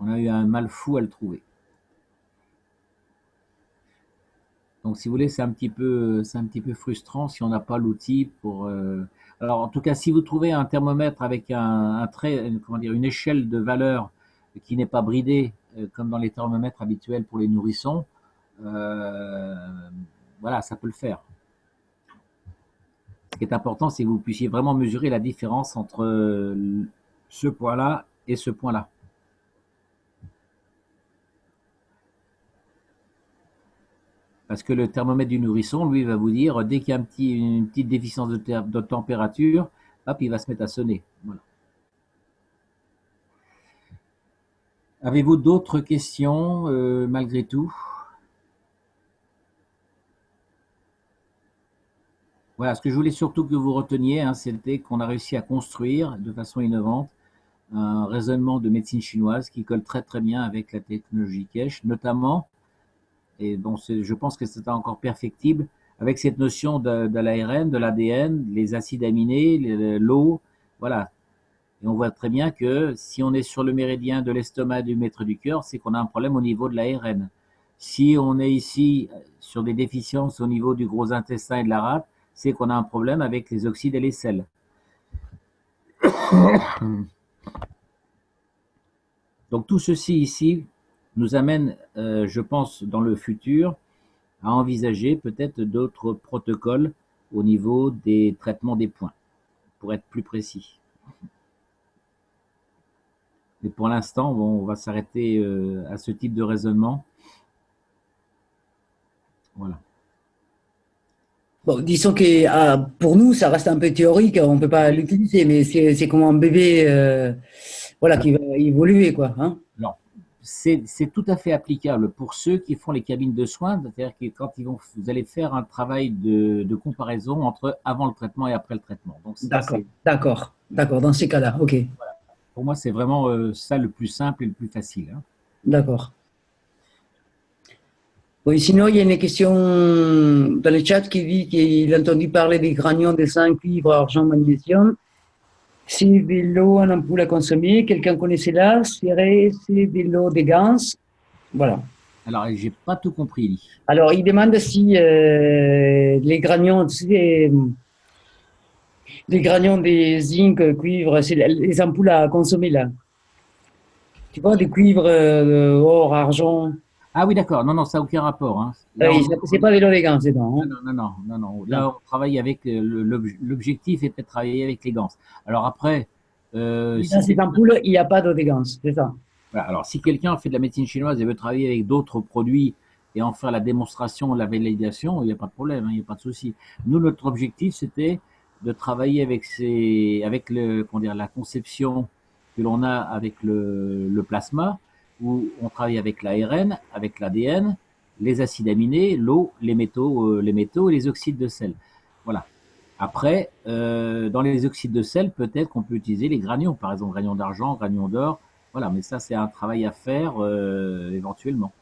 On a eu un mal fou à le trouver. Donc, si vous voulez, c'est un petit peu frustrant si on n'a pas l'outil pour. Alors, en tout cas, si vous trouvez un thermomètre avec comment dire, une échelle de valeur qui n'est pas bridée, comme dans les thermomètres habituels pour les nourrissons, euh, voilà, ça peut le faire. Ce qui est important, c'est que vous puissiez vraiment mesurer la différence entre ce point-là et ce point-là. Parce que le thermomètre du nourrisson, lui, va vous dire, dès qu'il y a une petite déficience de température, hop, il va se mettre à sonner. Voilà. Avez-vous d'autres questions malgré tout? Voilà, ce que je voulais surtout que vous reteniez, hein, c'était qu'on a réussi à construire de façon innovante un raisonnement de médecine chinoise qui colle très très bien avec la technologie Kesh, notamment, et bon, je pense que c'est encore perfectible, avec cette notion de l'ARN, de l'ADN, les acides aminés, l'eau, voilà. Et on voit très bien que si on est sur le méridien de l'estomac du maître du cœur, c'est qu'on a un problème au niveau de l'ARN. Si on est ici sur des déficiences au niveau du gros intestin et de la rate, c'est qu'on a un problème avec les oxydes et les sels. Donc tout ceci ici nous amène, je pense, dans le futur, à envisager peut-être d'autres protocoles au niveau des traitements des points, pour être plus précis. Mais pour l'instant, bon, on va s'arrêter à ce type de raisonnement. Voilà. Bon, disons que pour nous, ça reste un peu théorique, on ne peut pas l'utiliser, mais c'est comme un bébé voilà, qui va évoluer, quoi. Hein. Alors, c'est tout à fait applicable pour ceux qui font les cabines de soins, c'est-à-dire que quand vous allez faire un travail de comparaison entre avant le traitement et après le traitement. Donc ça, D'accord, d'accord, d'accord, dans ces cas-là, ok, pour moi, c'est vraiment ça le plus simple et le plus facile, hein. d'accord. Oui, sinon, il y a une question dans le chat qui dit qu'il a entendu parler des granions de zinc, cuivre, argent, magnésium. C'est de l'eau en ampoule à consommer. Quelqu'un connaît cela? C'est de l'eau de gans. Voilà. Alors, j'ai pas tout compris, Lee. Alors, il demande si les granions, les granions des zinc, cuivre, c'est les ampoules à consommer là. Tu vois, des cuivres, or, argent. Ah oui, d'accord. Non, non, ça n'a aucun rapport, hein. Là, C'est pas de l'eau de gans dedans. Hein. non, non, non, non, non. Non. Là, on travaille avec l'objectif est de travailler avec les gants. Alors après, si Dans ces quelqu'un ampoules, il n'y a pas d'eau de gans, c'est ça. voilà, alors si quelqu'un fait de la médecine chinoise et veut travailler avec d'autres produits et en faire la démonstration, la validation, il n'y a pas de problème, hein, il n'y a pas de souci. Nous, notre objectif, c'était de travailler avec comment dire, la conception que l'on a avec le plasma, où on travaille avec l'ARN, avec l'ADN, les acides aminés, l'eau, les métaux et les oxydes de sel. Voilà. Après, dans les oxydes de sel, peut-être qu'on peut utiliser les granions, par exemple, granions d'argent, granions d'or. Voilà, mais ça, c'est un travail à faire éventuellement.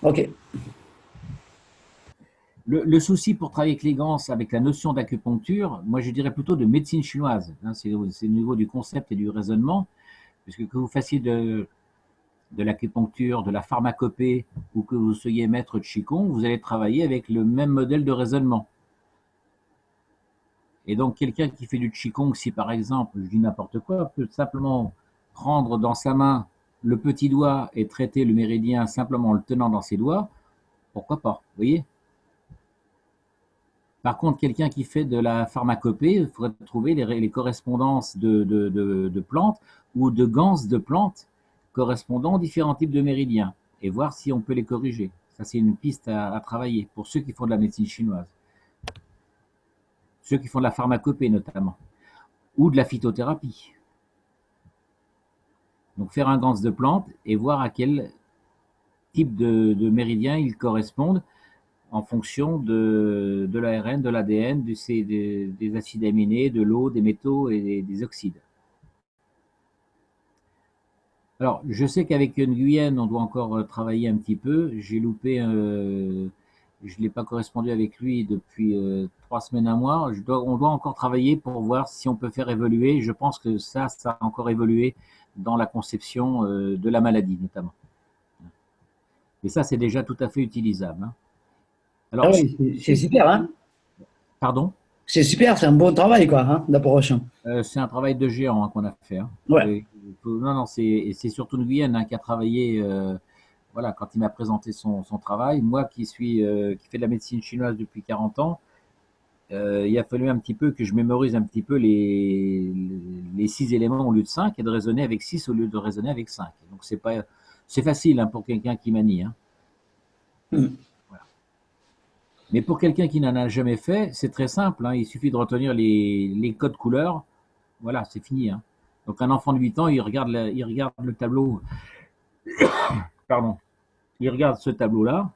Ok. Le souci pour travailler avec les gants, avec la notion d'acupuncture, moi je dirais plutôt de médecine chinoise, hein, c'est au niveau du concept et du raisonnement, puisque que vous fassiez de l'acupuncture, de la pharmacopée, ou que vous soyez maître de Qigong, vous allez travailler avec le même modèle de raisonnement. Et donc quelqu'un qui fait du Qigong, si par exemple, je dis n'importe quoi, peut simplement prendre dans sa main le petit doigt et traiter le méridien simplement en le tenant dans ses doigts, pourquoi pas, vous voyez? Par contre, quelqu'un qui fait de la pharmacopée, il faudrait trouver les correspondances de plantes ou de ganses de plantes correspondant aux différents types de méridiens et voir si on peut les corriger. Ça, c'est une piste à travailler pour ceux qui font de la médecine chinoise, ceux qui font de la pharmacopée notamment, ou de la phytothérapie. Donc faire un ganse de plantes et voir à quel type de méridien ils correspondent en fonction de l'ARN, de l'ADN, des acides aminés, de l'eau, des métaux et des oxydes. Alors, je sais qu'avec Nguyen, on doit encore travailler un petit peu. J'ai loupé, je n'ai pas correspondu avec lui depuis 3 semaines, un mois. On doit encore travailler pour voir si on peut faire évoluer. Je pense que ça a encore évolué dans la conception de la maladie, notamment. Et ça, c'est déjà tout à fait utilisable, hein. Ah Alors, oui, c'est super, hein. pardon? C'est super, c'est un bon travail, quoi, hein, d'approche. C'est un travail de géant hein, qu'on a fait, hein. Ouais. Non, non, c'est surtout Nguyen hein, qui a travaillé. Voilà, quand il m'a présenté son travail, moi qui fais de la médecine chinoise depuis 40 ans, il a fallu un petit peu que je mémorise un petit peu les 6 éléments au lieu de 5 et de raisonner avec 6 au lieu de raisonner avec 5. Donc c'est facile hein, pour quelqu'un qui manie, hein. Mm. Voilà. Mais pour quelqu'un qui n'en a jamais fait, c'est très simple, hein, il suffit de retenir les codes couleurs. Voilà, c'est fini, hein. Donc un enfant de 8 ans, il regarde le tableau, pardon, il regarde ce tableau-là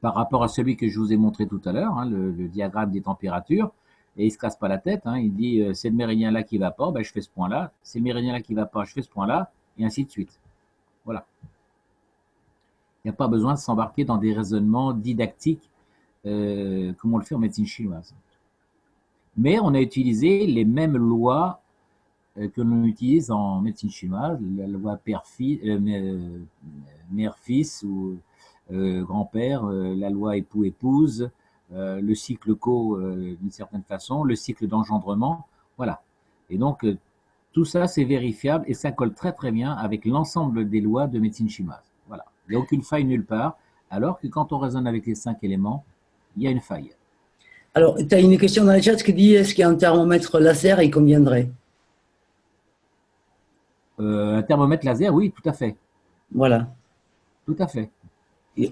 par rapport à celui que je vous ai montré tout à l'heure, hein, le diagramme des températures, et il se casse pas la tête, hein, il dit c'est le méridien-là qui va pas, ben, je fais ce point-là, c'est le méridien-là qui va pas, je fais ce point-là, et ainsi de suite. Voilà. Il n'y a pas besoin de s'embarquer dans des raisonnements didactiques comme on le fait en médecine chinoise. Mais on a utilisé les mêmes lois que l'on utilise en médecine chinoise, la loi mère-fils ou grand-père, la loi époux-épouse, le cycle co d'une certaine façon, le cycle d'engendrement, voilà. Et donc, tout ça, c'est vérifiable et ça colle très très bien avec l'ensemble des lois de médecine chinoise. Voilà. Il n'y a aucune faille nulle part, alors que quand on raisonne avec les 5 éléments, il y a une faille. Alors, tu as une question dans le chat qui dit est-ce qu'un thermomètre laser il conviendrait? Un thermomètre laser, oui, tout à fait. Voilà. Tout à fait.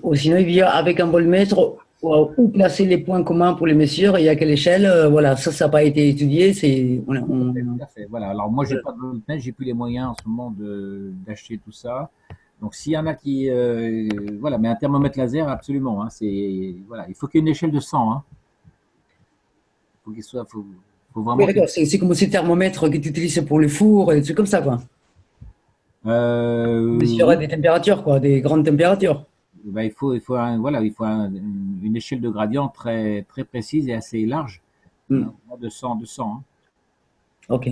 Ou sinon, il vient avec un voltmètre, où placer les points communs pour les mesures et à quelle échelle. Voilà, ça n'a pas été étudié. Tout à fait. Voilà. Alors moi, j'ai pas de voltmètre, j'ai plus les moyens en ce moment d'acheter tout ça. Donc s'il y en a qui, voilà, mais un thermomètre laser, absolument. Hein, voilà, il faut qu'il y ait une échelle de 100. Hein. Faut qu'il soit, faut Oui, vraiment qu'il. d'accord. C'est comme ces thermomètres que tu utilises pour les fours et des trucs comme ça, quoi. Mesurer Oui. des températures, quoi, des grandes températures. Ben, voilà, une échelle de gradient très, très précise et assez large, Hmm. hein, de 100, hein. OK.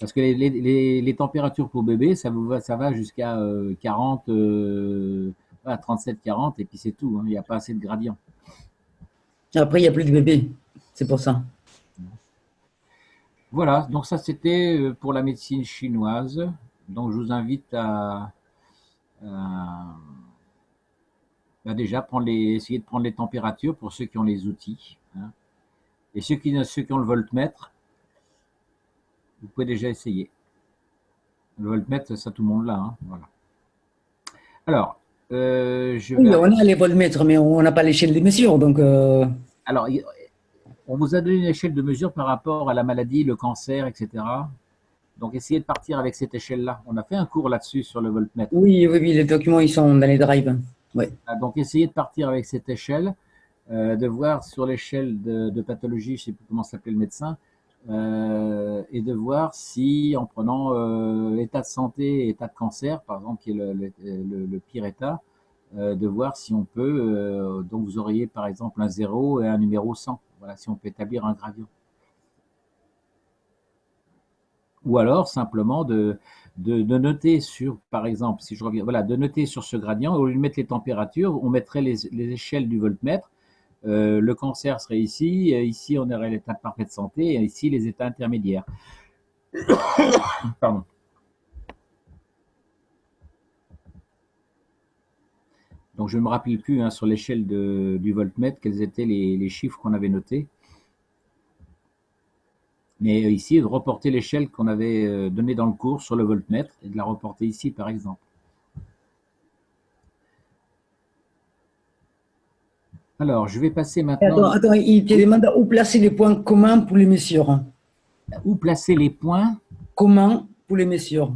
Parce que les températures pour bébé, ça va jusqu'à 40, voilà, 37, 40, et puis c'est tout. Hein, il n'y a pas assez de gradient. Après, il n'y a plus de bébés. C'est pour ça. Voilà, donc ça c'était pour la médecine chinoise. Donc je vous invite à- déjà essayer de prendre les températures pour ceux qui ont les outils. Hein. Et ceux qui ont le voltmètre, vous pouvez déjà essayer. Le voltmètre, ça tout le monde l'a. Hein, voilà. Alors, je vais Oui, on arrêter. a les voltmètres, mais on n'a pas l'échelle des mesures. Donc, Alors, on vous a donné une échelle de mesure par rapport à la maladie, le cancer, etc. Donc, essayez de partir avec cette échelle-là. On a fait un cours là-dessus sur le voltmètre. oui, oui, oui, les documents, ils sont dans les drives. Ouais. Ah, donc, essayez de partir avec cette échelle, de voir sur l'échelle de pathologie, je ne sais plus comment s'appelait le médecin, et de voir si, en prenant état de santé et état de cancer, par exemple, qui est le pire état, de voir si on peut, donc vous auriez par exemple un 0 et un numéro 100. Voilà, si on peut établir un gradient. Ou alors simplement de noter sur, par exemple, si je reviens, voilà, de noter sur ce gradient, au lieu de mettre les températures, on mettrait les échelles du voltmètre. Le cancer serait ici, ici on aurait l'état de parfaite santé, et ici les états intermédiaires. Pardon. Donc je ne me rappelle plus hein, sur l'échelle du voltmètre quels étaient les chiffres qu'on avait notés. Mais ici, de reporter l'échelle qu'on avait donnée dans le cours sur le voltmètre et de la reporter ici, par exemple. Alors, je vais passer maintenant Attends, il te demande où placer les points communs pour les mesures. où placer les points. Comment pour les mesures?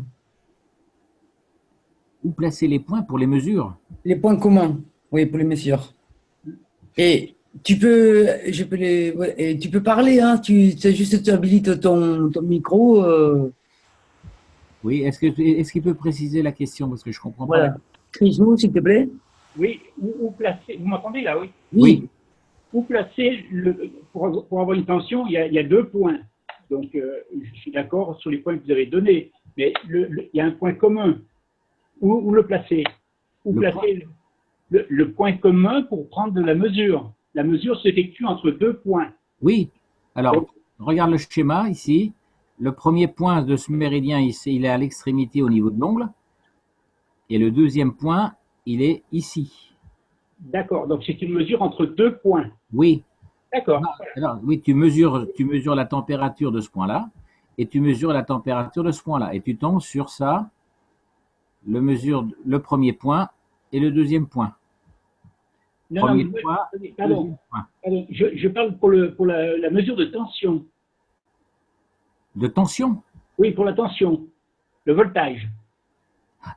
Où placer les points pour les mesures. Les points communs, oui, pour les mesures. Et je peux ouais, et tu peux parler, hein, c'est juste tu habilites ton micro, Oui, est-ce qu'il peut préciser la question parce que je ne comprends pas la voilà. question. Crise-nous, s'il te plaît. Oui, où placer, vous m'entendez là, oui? Oui, Oui, Où placer, pour avoir une tension, il y a 2 points. Donc, je suis d'accord sur les points que vous avez donnés, mais il y a un point commun. Où le placer? Où le point. placer le point commun pour prendre de la mesure? La mesure s'effectue entre 2 points. Oui. Alors, Donc, regarde le schéma ici. Le premier point de ce méridien ici, il est à l'extrémité au niveau de l'ongle. Et le deuxième point, il est ici. d'accord. Donc, c'est une mesure entre 2 points. Oui. D'accord. Alors, oui, tu mesures la température de ce point-là et tu mesures la température de ce point-là. Et tu tombes sur ça, le premier point et le deuxième point. Non, Premier non, point, pardon. deuxième point. Pardon. Je parle pour la mesure de tension. De tension. Oui, pour la tension. Le voltage.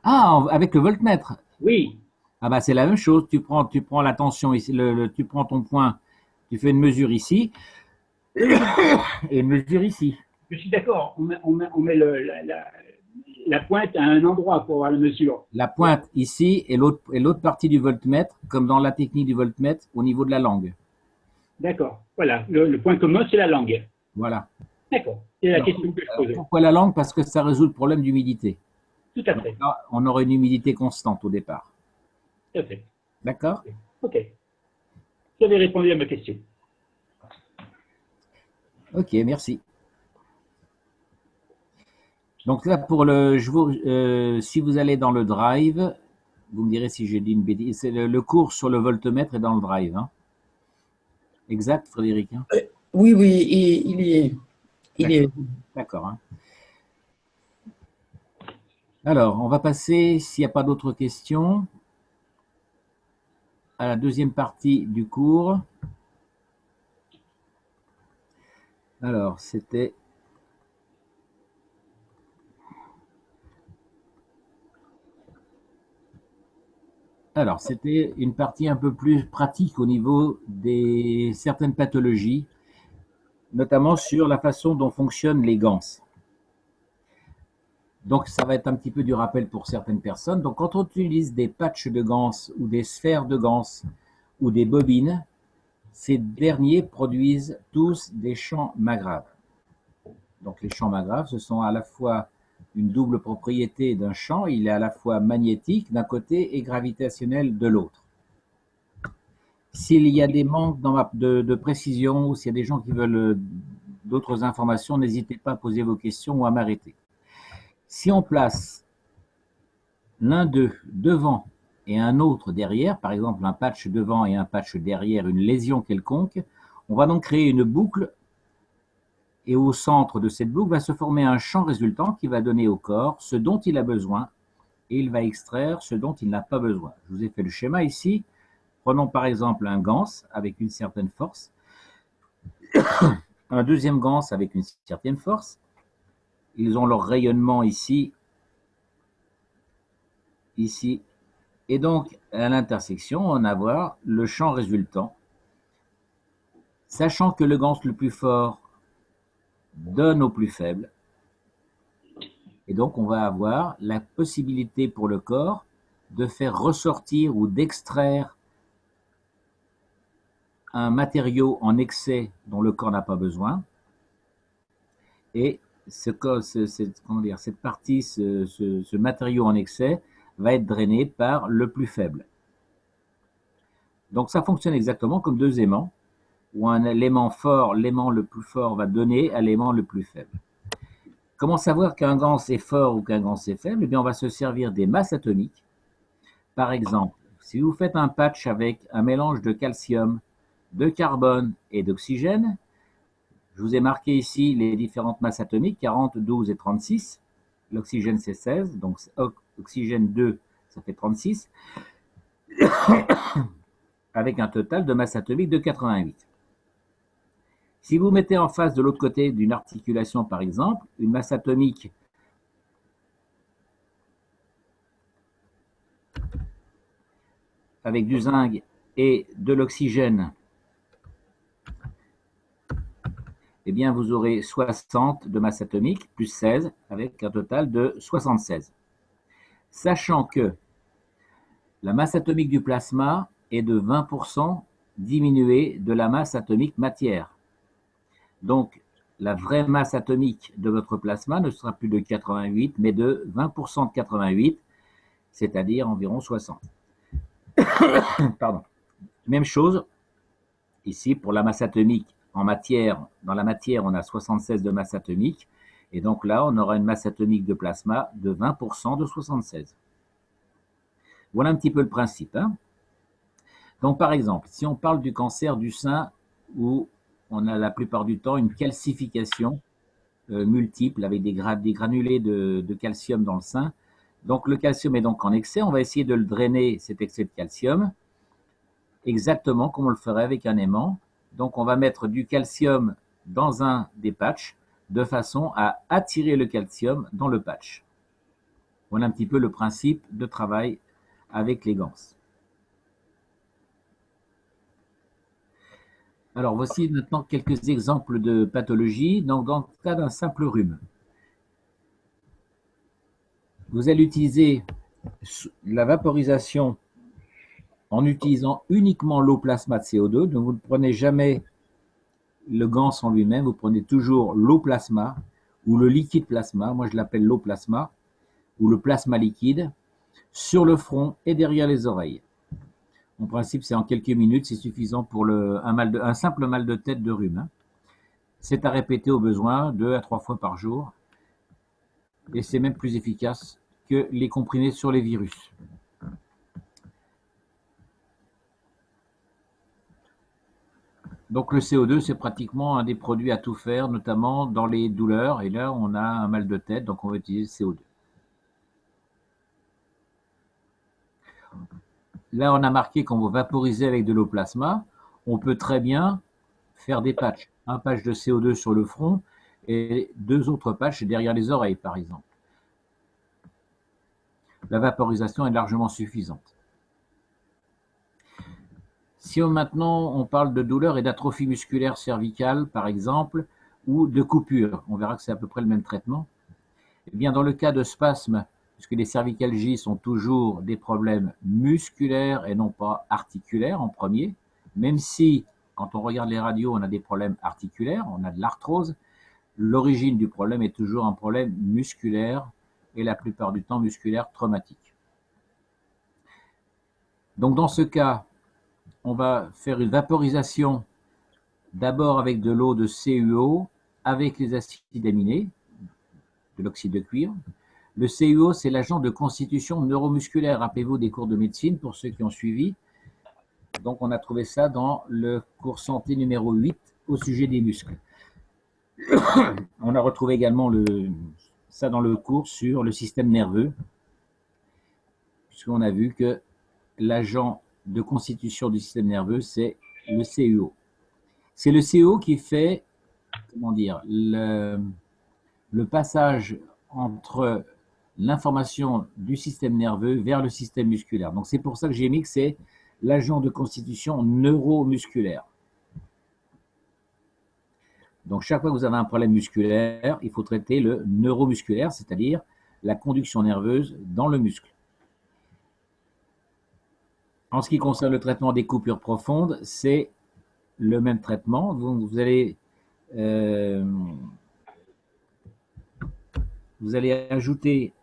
Ah, avec le voltmètre. Oui, Ah bah c'est la même chose. Tu prends la tension ici, tu prends ton point, tu fais une mesure ici et une mesure ici. je suis d'accord. On met la pointe à un endroit pour avoir la mesure. La pointe ici et l'autre partie du voltmètre, comme dans la technique du voltmètre, au niveau de la langue. D'accord. Voilà. Le point commun, c'est la langue. Voilà. D'accord. C'est la Alors, question que je posais. pourquoi la langue? Parce que ça résout le problème d'humidité. Tout à Donc fait. là, on aurait une humidité constante au départ. Tout à fait. D'accord? OK. Vous avez répondu à ma question. Ok, merci. Donc là, si vous allez dans le drive, vous me direz si j'ai dit une bêtise. C'est le cours sur le voltmètre est dans le drive. Hein. Exact, Frédéric? Hein. oui, oui, il y est. Il y est. D'accord. Hein. Alors, on va passer, s'il n'y a pas d'autres questions, à la deuxième partie du cours. Alors, c'était une partie un peu plus pratique au niveau des certaines pathologies, notamment sur la façon dont fonctionnent les ganses. Donc, ça va être un petit peu du rappel pour certaines personnes. Donc, quand on utilise des patchs de ganses ou des sphères de ganses ou des bobines, ces derniers produisent tous des champs Magraves. Donc, les champs Magraves, ce sont à la fois une double propriété d'un champ, il est à la fois magnétique d'un côté et gravitationnel de l'autre. S'il y a des manques de précision ou s'il y a des gens qui veulent d'autres informations, n'hésitez pas à poser vos questions ou à m'arrêter. Si on place l'un d'eux devant et un autre derrière, par exemple un patch devant et un patch derrière une lésion quelconque, on va donc créer une boucle et au centre de cette boucle va se former un champ résultant qui va donner au corps ce dont il a besoin et il va extraire ce dont il n'a pas besoin. Je vous ai fait le schéma ici. Prenons par exemple un ganse avec une certaine force, un deuxième ganse avec une certaine force. Ils ont leur rayonnement ici, ici. Et donc, à l'intersection, on va avoir le champ résultant. Sachant que le ganse le plus fort donne au plus faible. Et donc, on va avoir la possibilité pour le corps de faire ressortir ou d'extraire un matériau en excès dont le corps n'a pas besoin. Et cette partie, ce matériau en excès va être drainé par le plus faible. Donc ça fonctionne exactement comme deux aimants, où un élément fort, l'aimant le plus fort va donner à l'aimant le plus faible. Comment savoir qu'un ganse est fort ou qu'un ganse est faible? Eh bien, on va se servir des masses atomiques. Par exemple, si vous faites un patch avec un mélange de calcium, de carbone et d'oxygène, je vous ai marqué ici les différentes masses atomiques, 40, 12 et 36. L'oxygène, c'est 16, donc oxygène 2, ça fait 36, avec un total de masse atomique de 88. Si vous mettez en face de l'autre côté d'une articulation, par exemple, une masse atomique avec du zinc et de l'oxygène, eh bien, vous aurez 60 de masse atomique plus 16 avec un total de 76. Sachant que la masse atomique du plasma est de 20% diminuée de la masse atomique matière. Donc, la vraie masse atomique de votre plasma ne sera plus de 88, mais de 20% de 88, c'est-à-dire environ 60. Pardon. Même chose ici pour la masse atomique en matière. Dans la matière, on a 76 de masse atomique. Et donc là, on aura une masse atomique de plasma de 20% de 76. Voilà un petit peu le principe. Hein. Donc par exemple, si on parle du cancer du sein où on a la plupart du temps une calcification multiple avec des granulés de calcium dans le sein. Donc le calcium est donc en excès. On va essayer de le drainer, cet excès de calcium, exactement comme on le ferait avec un aimant. Donc on va mettre du calcium dans un des patchs de façon à attirer le calcium dans le patch. Voilà un petit peu le principe de travail avec les ganses. Alors voici maintenant quelques exemples de pathologies. Donc dans le cas d'un simple rhume, vous allez utiliser la vaporisation en utilisant uniquement l'eau plasma de CO2. Donc vous ne prenez jamais le ganse en lui-même, vous prenez toujours l'eau plasma ou le liquide plasma, moi je l'appelle l'eau plasma ou le plasma liquide, sur le front et derrière les oreilles. En principe, c'est en quelques minutes, c'est suffisant pour un simple mal de tête de rhume. Hein. C'est à répéter au besoin 2 à 3 fois par jour et c'est même plus efficace que les comprimés sur les virus. Donc le CO2, c'est pratiquement un des produits à tout faire, notamment dans les douleurs. Et là, on a un mal de tête, donc on va utiliser le CO2. là, on a marqué qu'on va vaporiser avec de l'eau plasma. On peut très bien faire des patchs. Un patch de CO2 sur le front et 2 autres patchs derrière les oreilles, par exemple. La vaporisation est largement suffisante. Si maintenant on parle de douleur et d'atrophie musculaire cervicale, par exemple, ou de coupure, on verra que c'est à peu près le même traitement. Eh bien, dans le cas de spasmes, puisque les cervicalgies sont toujours des problèmes musculaires et non pas articulaires en premier, même si, quand on regarde les radios, on a des problèmes articulaires, on a de l'arthrose, l'origine du problème est toujours un problème musculaire et la plupart du temps musculaire traumatique. Donc, dans ce cas, on va faire une vaporisation d'abord avec de l'eau de CuO, avec les acides aminés, de l'oxyde de cuivre. Le CuO, c'est l'agent de constitution neuromusculaire. Rappelez-vous des cours de médecine pour ceux qui ont suivi. Donc, on a trouvé ça dans le cours santé numéro 8 au sujet des muscles. On a retrouvé également ça dans le cours sur le système nerveux, puisqu'on a vu que l'agent de constitution du système nerveux, c'est le CuO. C'est le CuO qui fait, comment dire, le passage entre l'information du système nerveux vers le système musculaire. Donc, c'est pour ça que j'ai mis que c'est l'agent de constitution neuromusculaire. Donc, chaque fois que vous avez un problème musculaire, il faut traiter le neuromusculaire, c'est-à-dire la conduction nerveuse dans le muscle. En ce qui concerne le traitement des coupures profondes, c'est le même traitement. Vous allez ajouter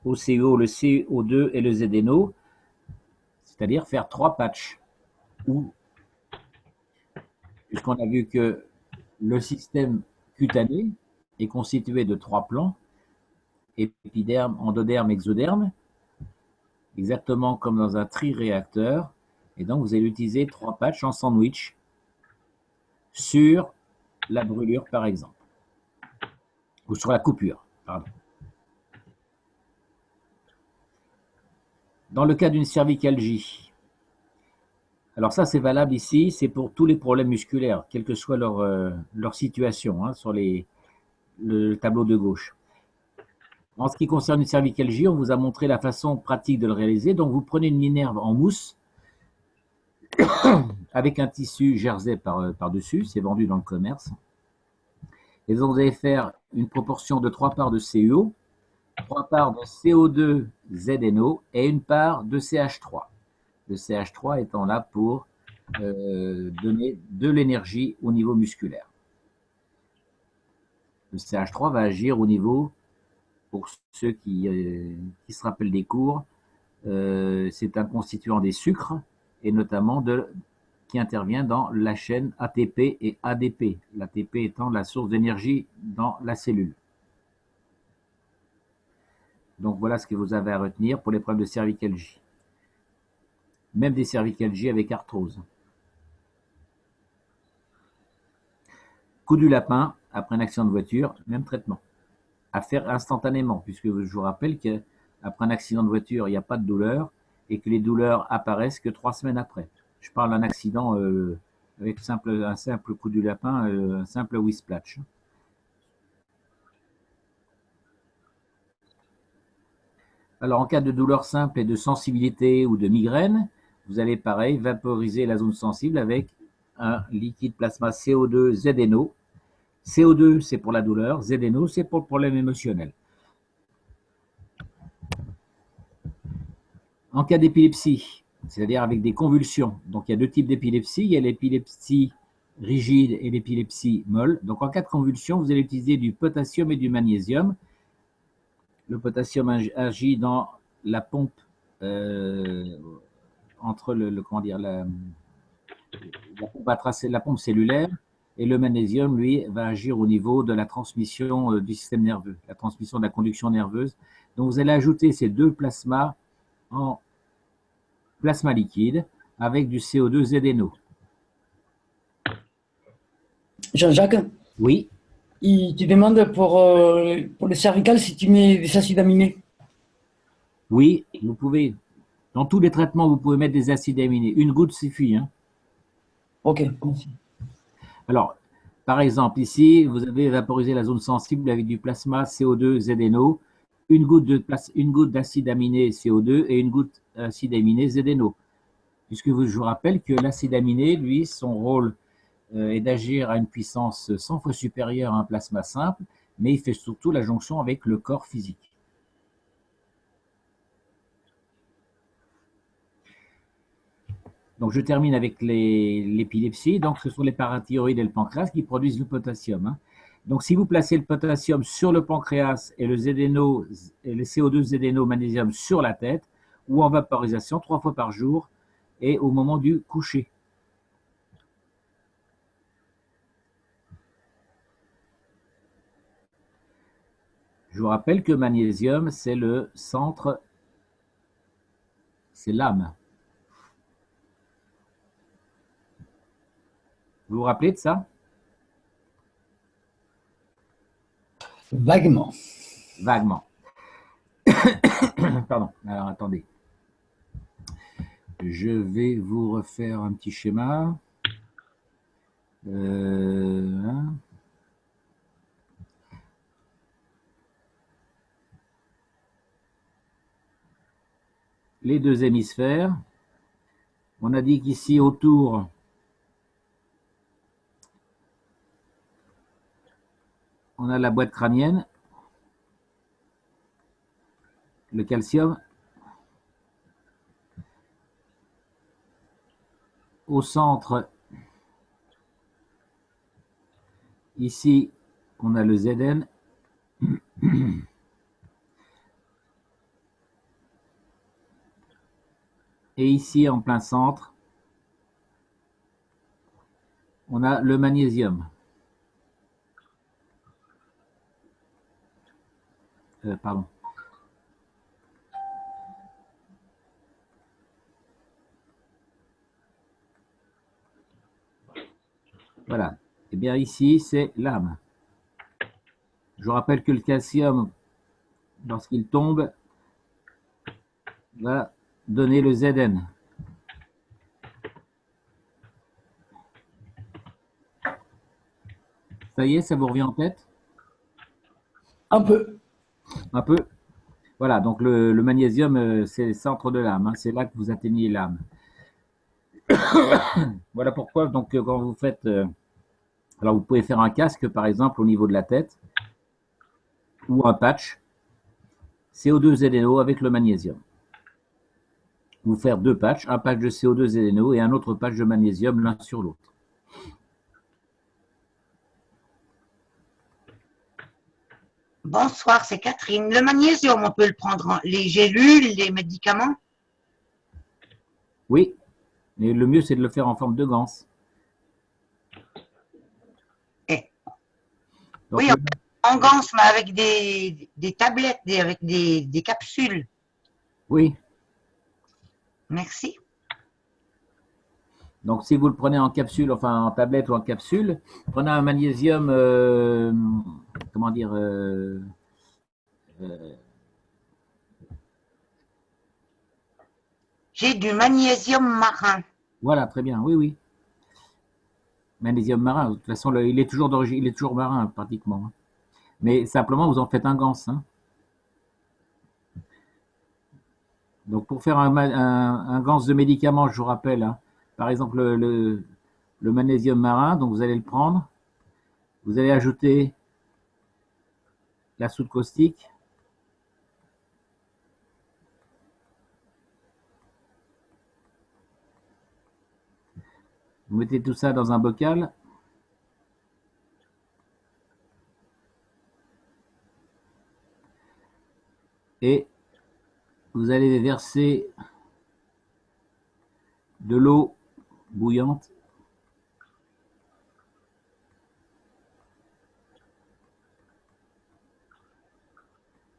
au CuO le CO2 et le ZNO, c'est-à-dire faire 3 patchs. Puisqu'on a vu que le système cutané est constitué de 3 plans, épiderme, endoderme, exoderme, exactement comme dans un triréacteur. Et donc, vous allez utiliser 3 patchs en sandwich sur la brûlure, par exemple, ou sur la coupure, pardon. Dans le cas d'une cervicalgie, alors ça c'est valable ici, c'est pour tous les problèmes musculaires, quelle que soit leur situation, hein, sur le tableau de gauche. En ce qui concerne une cervicalgie, on vous a montré la façon pratique de le réaliser. Donc vous prenez une minerve en mousse avec un tissu jersey par-dessus, c'est vendu dans le commerce. Et donc vous allez faire une proportion de 3 parts de CuO, 3 parts de CO2 ZNO et 1 part de CH3. Le CH3 étant là pour donner de l'énergie au niveau musculaire. Le CH3 va agir au niveau, pour ceux qui se rappellent des cours, c'est un constituant des sucres et notamment qui intervient dans la chaîne ATP et ADP, l'ATP étant la source d'énergie dans la cellule. Donc voilà ce que vous avez à retenir pour les problèmes de cervicalgie. Même des cervicalgies avec arthrose. Coup du lapin, après un accident de voiture, même traitement. À faire instantanément, puisque je vous rappelle qu'après un accident de voiture, il n'y a pas de douleur et que les douleurs apparaissent que 3 semaines après. Je parle d'un accident avec un simple coup du lapin, un simple whiplash. Alors, en cas de douleur simple et de sensibilité ou de migraine, vous allez, pareil, vaporiser la zone sensible avec un liquide plasma CO2 ZNO. CO2, c'est pour la douleur, ZNO, c'est pour le problème émotionnel. En cas d'épilepsie, c'est-à-dire avec des convulsions, donc il y a 2 types d'épilepsie, il y a l'épilepsie rigide et l'épilepsie molle. Donc en cas de convulsion, vous allez utiliser du potassium et du magnésium. Le potassium agit dans la pompe entre la pompe cellulaire, et le magnésium, lui, va agir au niveau de la transmission du système nerveux, la transmission de la conduction nerveuse. Donc vous allez ajouter ces 2 plasmas en plasma liquide avec du CO2 ZNO. Jean-Jacques, Oui. il te demande pour le cervical si tu mets des acides aminés. Oui, vous pouvez. Dans tous les traitements, vous pouvez mettre des acides aminés. Une goutte suffit, hein. Ok, merci. Alors, par exemple, ici, vous avez vaporisé la zone sensible avec du plasma CO2 ZNO, une goutte d'acide aminé CO2 et une goutte d'acide aminé ZNO. Puisque je vous rappelle que l'acide aminé, lui, son rôle est d'agir à une puissance 100 fois supérieure à un plasma simple, mais il fait surtout la jonction avec le corps physique. Donc, je termine avec l'épilepsie. Donc, ce sont les parathyroïdes et le pancréas qui produisent le potassium, hein. Donc, si vous placez le potassium sur le pancréas et le ZNO, et le CO2 ZNO magnésium sur la tête, ou en vaporisation 3 fois par jour et au moment du coucher. Je vous rappelle que magnésium, c'est le centre, c'est l'âme. Vous vous rappelez de ça? Vaguement. Vaguement. Pardon, alors attendez. Je vais vous refaire un petit schéma. Hein. Les deux hémisphères. On a dit qu'ici autour, on a la boîte crânienne, le calcium. Au centre, ici, on a le Zn. Et ici, en plein centre, on a le magnésium. Pardon. Voilà. Et bien ici, c'est l'âme. Je vous rappelle que le calcium, lorsqu'il tombe, va donner le Zn. Ça y est, ça vous revient en tête? Un peu. Un peu. Voilà, donc le magnésium, c'est le centre de l'âme, hein. C'est là que vous atteignez l'âme. Voilà pourquoi, donc, quand vous faites... alors, vous pouvez faire un casque, par exemple, au niveau de la tête, ou un patch, CO2 ZNO avec le magnésium. Vous faire deux patchs, un patch de CO2 ZNO et un autre patch de magnésium l'un sur l'autre. Bonsoir, c'est Catherine. Le magnésium, on peut le prendre les gélules, les médicaments? Oui, mais le mieux, c'est de le faire en forme de ganse. Eh. Donc, Oui, en ganse, mais avec des tablettes, avec des capsules. oui. Merci. Donc, si vous le prenez en capsule, enfin en tablette ou en capsule, prenez un magnésium, comment dire, J'ai du magnésium marin. voilà, très bien, oui, oui. Magnésium marin, de toute façon, il est toujours d'origine, il est toujours marin, pratiquement, hein. Mais simplement, vous en faites un ganse, hein. Donc, pour faire un ganse de médicaments, je vous rappelle, hein, par exemple, le magnésium marin, donc vous allez le prendre, vous allez ajouter la soude caustique, vous mettez tout ça dans un bocal, et vous allez verser de l'eau bouillante.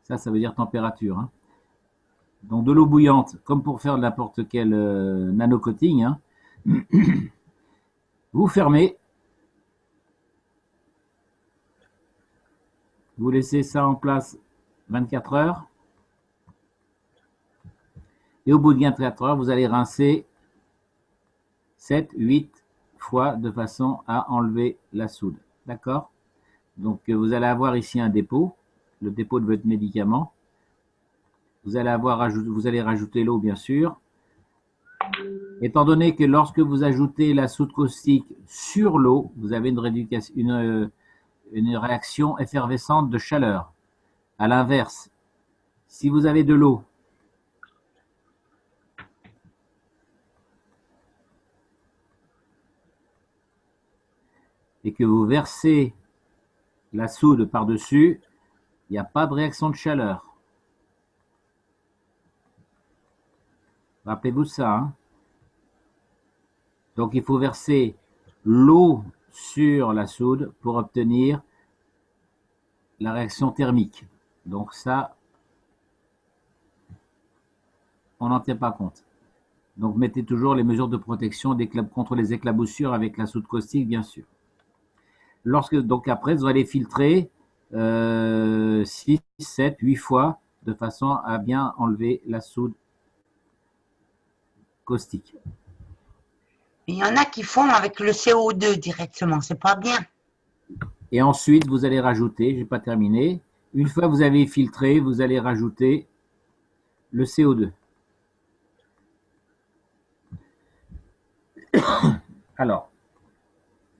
Ça veut dire température, hein. Donc de l'eau bouillante, comme pour faire n'importe quel nano-coating, hein. Vous fermez, vous laissez ça en place 24 heures, Et au bout de 24 heures, vous allez rincer 7, 8 fois de façon à enlever la soude. D'accord? Donc, vous allez avoir ici un dépôt, le dépôt de votre médicament. Vous allez rajouter l'eau, bien sûr. Étant donné que lorsque vous ajoutez la soude caustique sur l'eau, vous avez une réaction effervescente de chaleur. À l'inverse, si vous avez de l'eau et que vous versez la soude par-dessus, il n'y a pas de réaction de chaleur. Rappelez-vous ça. Hein. Donc, il faut verser l'eau sur la soude pour obtenir la réaction thermique. Donc ça, on n'en tient pas compte. Donc, mettez toujours les mesures de protection contre les éclaboussures avec la soude caustique, bien sûr. Donc après, vous allez filtrer 6, 7, 8 fois de façon à bien enlever la soude caustique. Il y en a qui font avec le CO2 directement, c'est pas bien. Et ensuite, vous allez rajouter, je n'ai pas terminé, une fois que vous avez filtré, vous allez rajouter le CO2. Alors,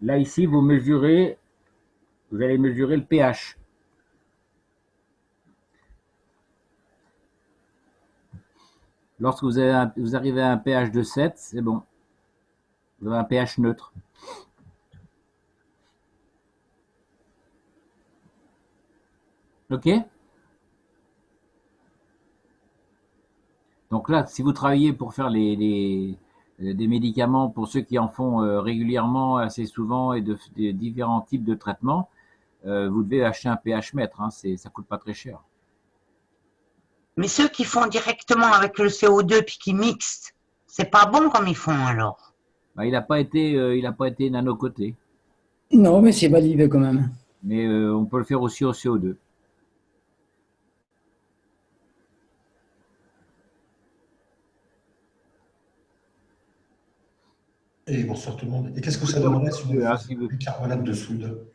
là ici, vous allez mesurer le pH. Lorsque vous arrivez à un pH de 7, c'est bon. Vous avez un pH neutre. OK? Donc là, si vous travaillez pour faire des médicaments, pour ceux qui en font régulièrement, assez souvent, et de différents types de traitements, vous devez acheter un pH mètre. Hein, ça coûte pas très cher. Mais ceux qui font directement avec le CO2 puis qui mixent, c'est pas bon comme ils font alors. Bah, il n'a pas été nanocoté. Non, mais c'est valide quand même. Mais on peut le faire aussi au CO2. Et bonsoir tout le monde. Et qu'est-ce que ça donnerait si on faisait du bicarbonate de soude?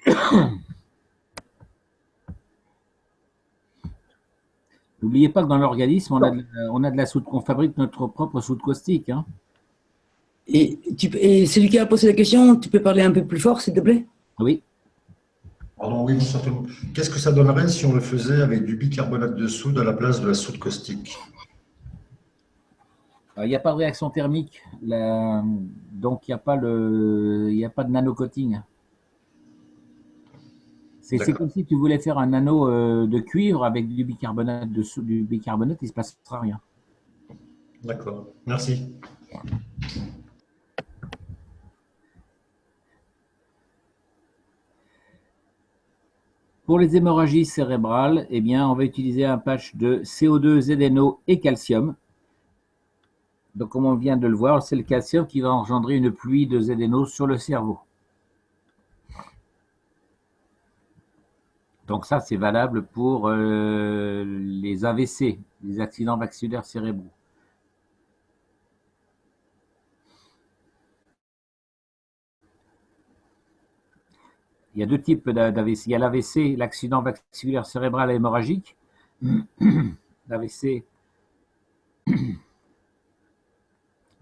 N'oubliez pas que dans l'organisme, on a de la soude, qu'on fabrique notre propre soude caustique. Hein. Et celui qui a posé la question, tu peux parler un peu plus fort, s'il te plaît? Oui. Pardon, oui, bonsoir tout le monde. Qu'est-ce que ça donnerait si on le faisait avec du bicarbonate de soude à la place de la soude caustique? Il n'y a pas de réaction thermique, donc il n'y a pas de nano-coating. C'est comme si tu voulais faire un anneau de cuivre avec du bicarbonate il ne se passera rien. D'accord, merci. Pour les hémorragies cérébrales, eh bien, on va utiliser un patch de CO2, ZNO et calcium. Donc, comme on vient de le voir, c'est le calcium qui va engendrer une pluie de ZNO sur le cerveau. Donc ça, c'est valable pour les AVC, les accidents vasculaires cérébraux. Il y a deux types d'AVC. Il y a l'AVC, l'accident vasculaire cérébral hémorragique. L'AVC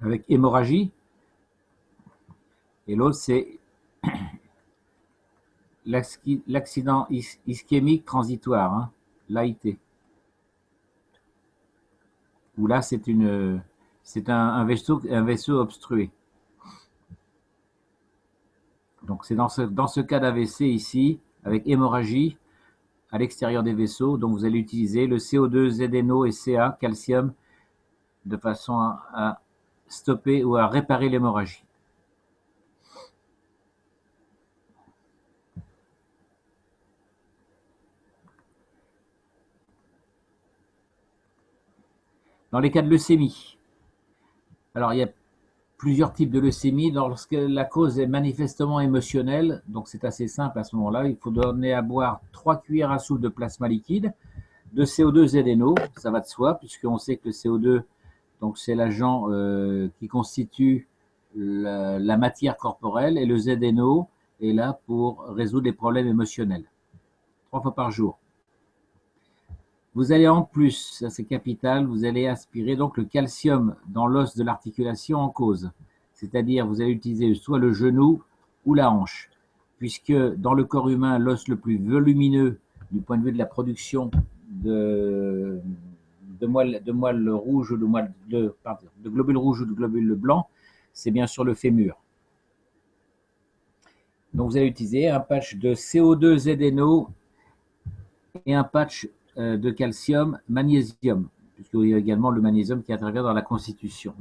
avec hémorragie. Et l'autre, c'est l'accident ischémique transitoire, hein, l'AIT. Où là, c'est un vaisseau obstrué. Donc, c'est dans ce cas d'AVC ici, avec hémorragie à l'extérieur des vaisseaux. Donc, vous allez utiliser le CO2, ZNO et Ca, calcium, de façon à stopper ou à réparer l'hémorragie. Dans les cas de leucémie, alors il y a plusieurs types de leucémie. Lorsque la cause est manifestement émotionnelle, donc c'est assez simple à ce moment-là, il faut donner à boire 3 cuillères à soupe de plasma liquide, de CO2 ZNO, ça va de soi, puisqu'on sait que le CO2 Donc c'est l'agent qui constitue la matière corporelle, et le ZNO est là pour résoudre les problèmes émotionnels. 3 fois par jour. Vous allez en plus, ça c'est capital, vous allez aspirer donc le calcium dans l'os de l'articulation en cause. C'est-à-dire vous allez utiliser soit le genou ou la hanche, puisque dans le corps humain, l'os le plus volumineux du point de vue de la production de moelle rouge ou de globules rouges ou de globules blancs, c'est bien sûr le fémur. Donc vous allez utiliser un patch de CO2 ZNO et un patch de calcium magnésium, puisqu'il y a également le magnésium qui intervient dans la constitution.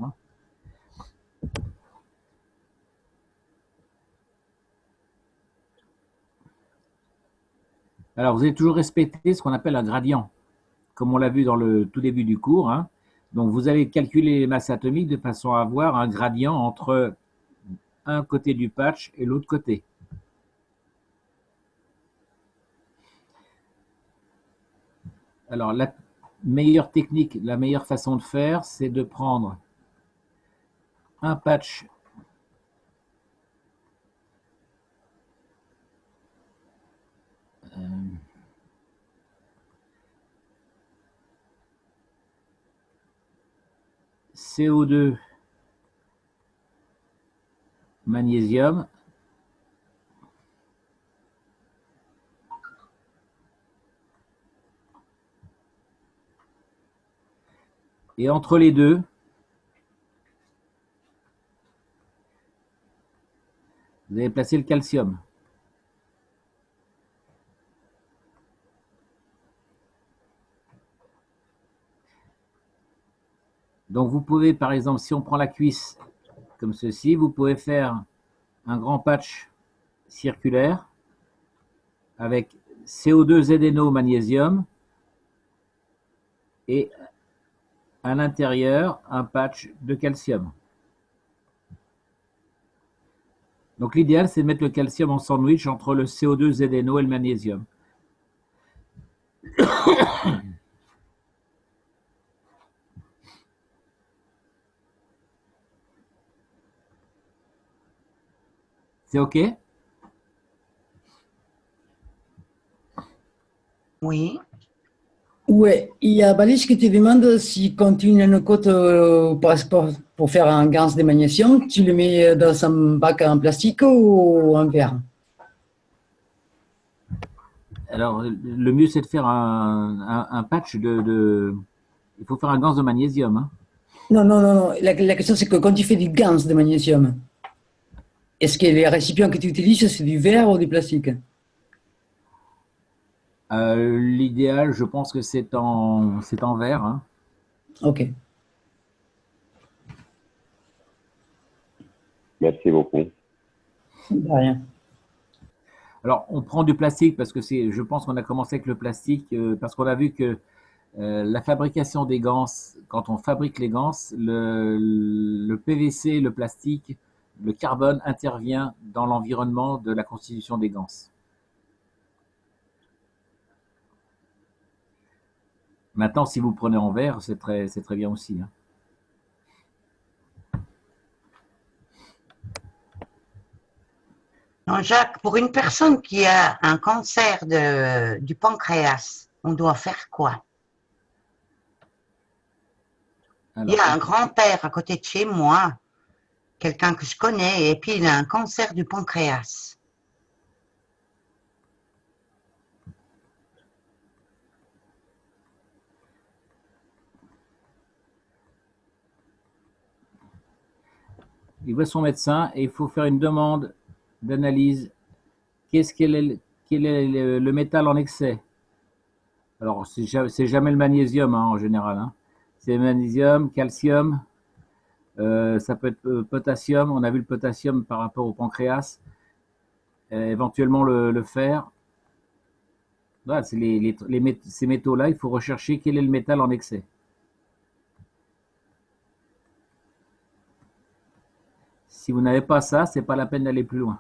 Alors vous allez toujours respecter ce qu'on appelle un gradient, comme on l'a vu dans le tout début du cours. Donc vous allez calculer les masses atomiques de façon à avoir un gradient entre un côté du patch et l'autre côté. Alors la meilleure technique, la meilleure façon de faire, c'est de prendre un patch CO2 magnésium et entre les deux, vous allez placer le calcium. Donc vous pouvez, par exemple, si on prend la cuisse comme ceci, vous pouvez faire un grand patch circulaire avec CO2 ZNO magnésium et à l'intérieur un patch de calcium. Donc l'idéal, c'est de mettre le calcium en sandwich entre le CO2 ZNO et le magnésium. C'est OK? Oui. Ouais, il y a Balich qui te demande si quand tu as une côte pour faire un gaz de magnésium, tu le mets dans un bac en plastique ou en verre? Alors, le mieux, c'est de faire un patch Il faut faire un gaz de magnésium. Non, non, non, non. La question, c'est que quand tu fais du gaz de magnésium, est-ce que les récipients que tu utilises, c'est du verre ou du plastique? L'idéal, je pense que c'est en verre. Ok. Merci beaucoup. De rien. Alors, on prend du plastique parce que je pense qu'on a commencé avec le plastique parce qu'on a vu que la fabrication des gants, quand on fabrique les gants, le PVC, le plastique, le carbone intervient dans l'environnement de la constitution des gants. Maintenant, si vous prenez en verre, c'est très bien aussi. Non, Jacques, pour une personne qui a un cancer du pancréas, on doit faire quoi? Il y a un grand-père à côté de chez moi, quelqu'un que je connais, et puis il a un cancer du pancréas. Il voit son médecin et il faut faire une demande d'analyse. Quel est le métal en excès? Alors, c'est jamais le magnésium en général. C'est magnésium, calcium, ça peut être potassium. On a vu le potassium par rapport au pancréas, éventuellement le fer. Voilà, ces métaux-là, il faut rechercher quel est le métal en excès. Si vous n'avez pas ça, c'est pas la peine d'aller plus loin.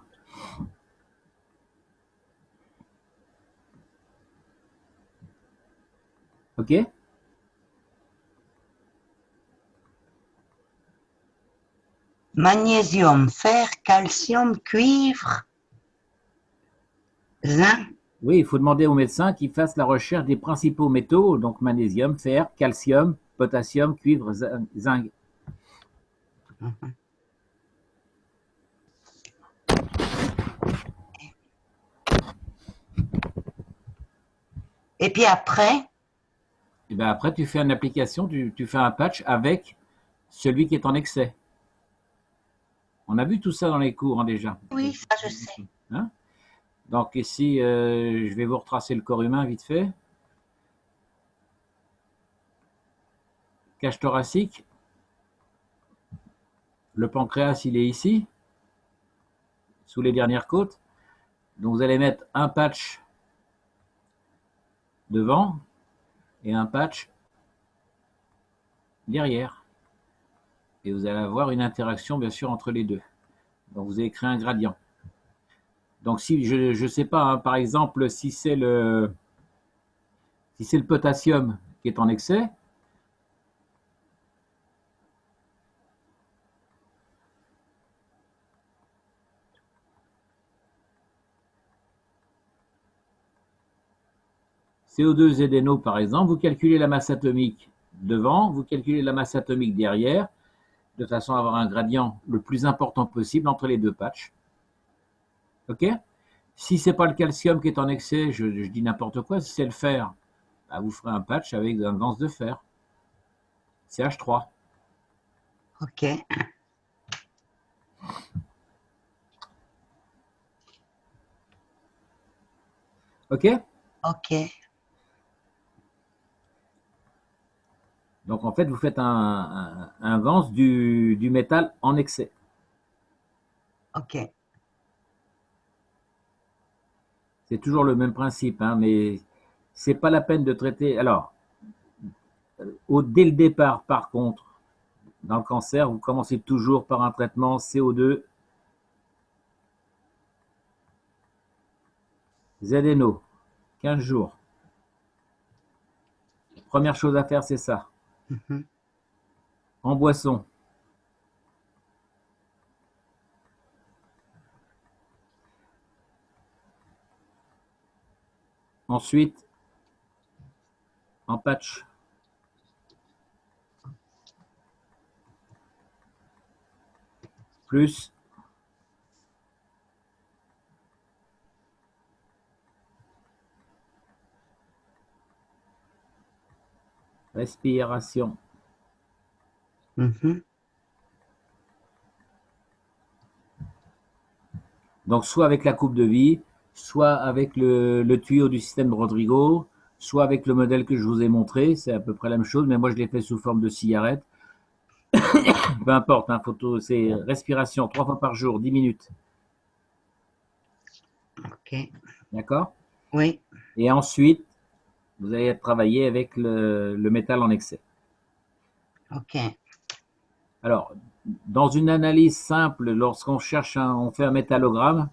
OK? Magnésium, fer, calcium, cuivre, zinc. Oui, il faut demander au médecin qu'il fasse la recherche des principaux métaux, donc magnésium, fer, calcium, potassium, cuivre, zinc. Et puis après, Et bien après, tu fais une application, tu fais un patch avec celui qui est en excès. On a vu tout ça dans les cours hein, déjà. oui, ça je sais. Hein? Donc ici, je vais vous retracer le corps humain vite fait. Cage thoracique. Le pancréas, il est ici, sous les dernières côtes. Donc vous allez mettre un patch devant et un patch derrière. Et vous allez avoir une interaction, bien sûr, entre les deux. Donc vous allez créer un gradient. Donc si je ne sais pas, hein, par exemple, si c'est le potassium qui est en excès, CO2 ZNO par exemple, vous calculez la masse atomique devant, vous calculez la masse atomique derrière, de façon à avoir un gradient le plus important possible entre les deux patchs. OK? Si ce n'est pas le calcium qui est en excès, je dis n'importe quoi, si c'est le fer, bah, vous ferez un patch avec un lance de fer. CH3. Ok. OK? Ok. Donc en fait, vous faites un Vance du métal en excès. Ok. C'est toujours le même principe, hein, mais c'est pas la peine de traiter. Alors, dès le départ, par contre, dans le cancer, vous commencez toujours par un traitement CO2 ZNO, 15 jours. Première chose à faire, c'est ça. En boisson. Ensuite, en patch. Plus respiration. Donc, soit avec la coupe de vie, soit avec le tuyau du système de Rodrigo, soit avec le modèle que je vous ai montré. C'est à peu près la même chose, mais moi, je l'ai fait sous forme de cigarette. Peu importe, hein, c'est respiration 3 fois par jour, 10 minutes. Ok. D'accord? Oui. Et ensuite, vous allez travailler avec le métal en excès. Ok. Alors, dans une analyse simple, lorsqu'on cherche on fait un métallogramme,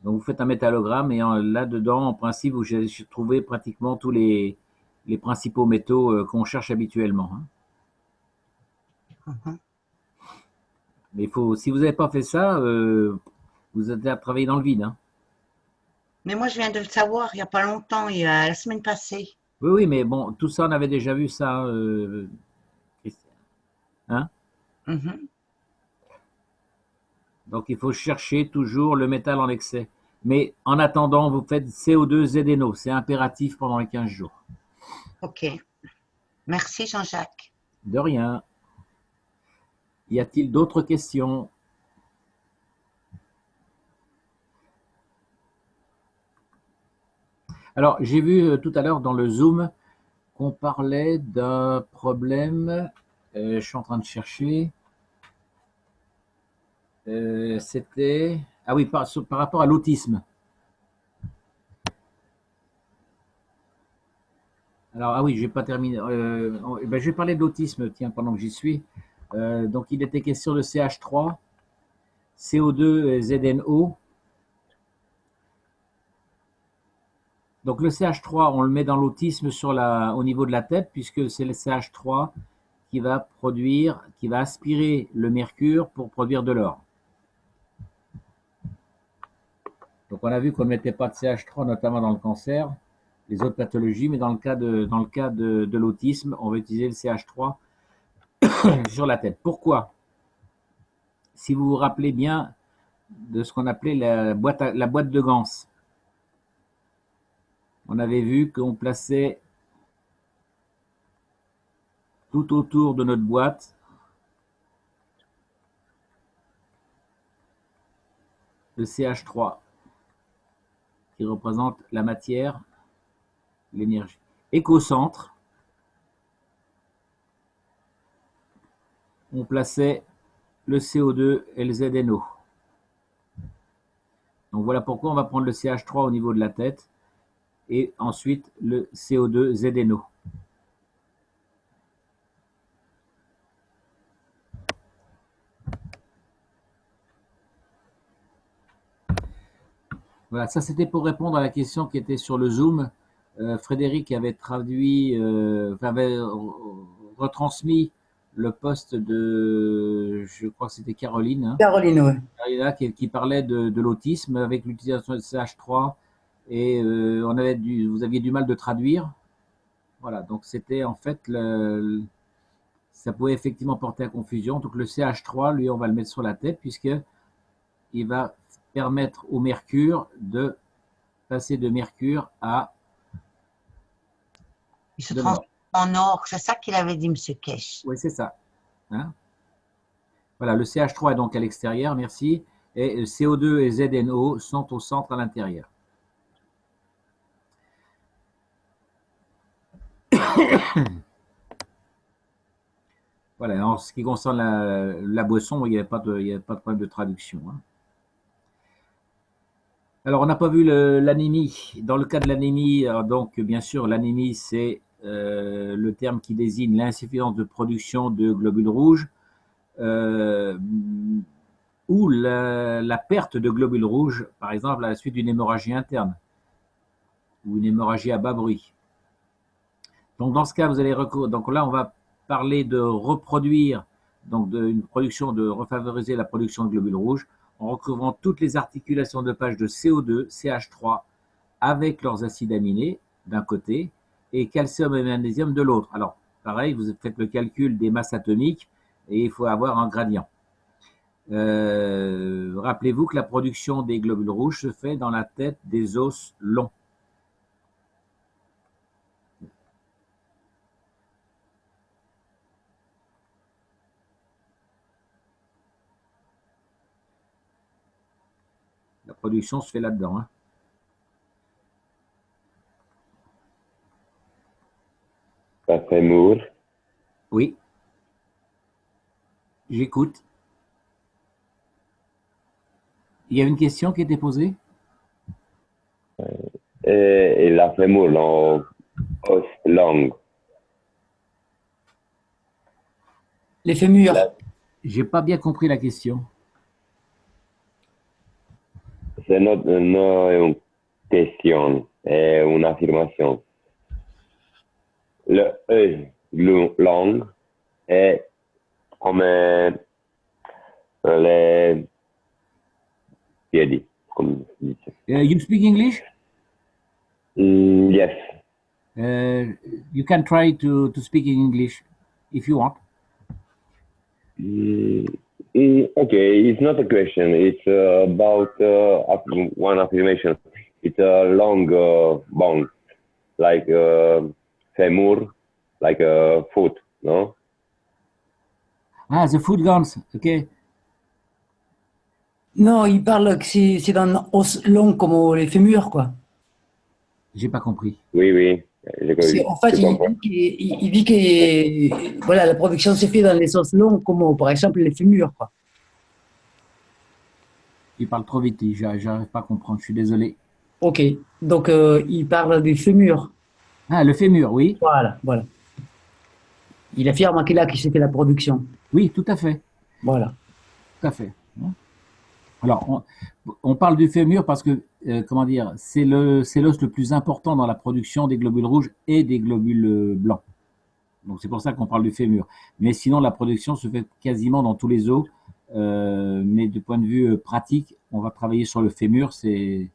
donc vous faites un métallogramme et là-dedans, en principe, vous allez trouver pratiquement tous les principaux métaux qu'on cherche habituellement. Hein. Mais si vous n'avez pas fait ça, vous êtes à travailler dans le vide. Hein. Mais moi, je viens de le savoir il n'y a pas longtemps, il y a la semaine passée. Oui, oui, mais bon, tout ça, on avait déjà vu ça, Christian. Hein? Donc, il faut chercher toujours le métal en excès. Mais en attendant, vous faites CO2 ZNO. C'est impératif pendant les 15 jours. Ok. Merci Jean-Jacques. De rien. Y a-t-il d'autres questions? Alors, j'ai vu tout à l'heure dans le Zoom qu'on parlait d'un problème. Je suis en train de chercher. C'était... Ah oui, par rapport à l'autisme. Alors, ah oui, je n'ai pas terminé. Je vais parler de l'autisme, tiens, pendant que j'y suis. Donc, il était question de CH3, CO2 et ZNO. Donc le CH3, on le met dans l'autisme au niveau de la tête, puisque c'est le CH3 qui va aspirer le mercure pour produire de l'or. Donc on a vu qu'on ne mettait pas de CH3, notamment dans le cancer, les autres pathologies, mais dans le cas de l'autisme, on va utiliser le CH3 sur la tête. Pourquoi? Si vous vous rappelez bien de ce qu'on appelait la boîte de Gans, on avait vu qu'on plaçait tout autour de notre boîte le CH3 qui représente la matière, l'énergie. Et qu'au centre, on plaçait le CO2 et le ZNO. Donc voilà pourquoi on va prendre le CH3 au niveau de la tête et ensuite le CO2 ZNO. Voilà, ça c'était pour répondre à la question qui était sur le Zoom. Frédéric avait avait retransmis le post de, je crois que c'était Caroline. Hein, Caroline, oui. Carolina, qui parlait de l'autisme avec l'utilisation de CH3 et vous aviez du mal de traduire. Voilà, donc c'était en fait, ça pouvait effectivement porter à confusion. Donc le CH3, lui, on va le mettre sur la tête puisque il va permettre au mercure de passer de mercure à Il se transforme en or, c'est ça qu'il avait dit, M. Kesh. Oui, c'est ça. Hein, voilà, le CH3 est donc à l'extérieur, merci, et CO2 et ZNO sont au centre à l'intérieur. Voilà, en ce qui concerne la boisson, il n'y avait pas de problème de traduction. Hein. Alors, on n'a pas vu l'anémie. Dans le cas de l'anémie, donc bien sûr, l'anémie, c'est le terme qui désigne l'insuffisance de production de globules rouges ou la perte de globules rouges, par exemple, à la suite d'une hémorragie interne ou une hémorragie à bas bruit. Donc, dans ce cas, vous allez donc là, on va parler de reproduire, donc d'une production, de refavoriser la production de globules rouges en recouvrant toutes les articulations de page de CO2, CH3 avec leurs acides aminés d'un côté et calcium et magnésium de l'autre. Alors, pareil, vous faites le calcul des masses atomiques et il faut avoir un gradient. Rappelez-vous que la production des globules rouges se fait dans la tête des os longs. La production se fait là-dedans. Hein. La fémur. Oui. J'écoute. Il y a une question qui a été posée? Et la fémur, l'os long. Les fémurs. J'ai pas bien compris la question. C'est non une question, c'est une affirmation. Le os long est comme les piedi, comme je dis. You speak English? Yes. You can try to speak in English if you want. Okay, it's not a question. It's about one affirmation. It's a long bone, like femur, like a foot, no? Ah, the foot guns, ok. Non, il parle que c'est un os long comme les fémurs, quoi. J'ai pas compris. Oui, oui. En fait, il dit que voilà, la production se fait dans les os longs, comme par exemple les fémurs, quoi. Il parle trop vite, j'arrive pas à comprendre, je suis désolé. Ok, donc il parle du fémur. Ah, le fémur, oui. Voilà, voilà. Il affirme qu'il a qui s'est fait la production. Oui, tout à fait. Voilà. Tout à fait. Alors, on parle du fémur parce que comment dire, c'est l'os le plus important dans la production des globules rouges et des globules blancs. Donc c'est pour ça qu'on parle du fémur. Mais sinon, la production se fait quasiment dans tous les os. Mais du point de vue pratique, on va travailler sur le fémur, c'est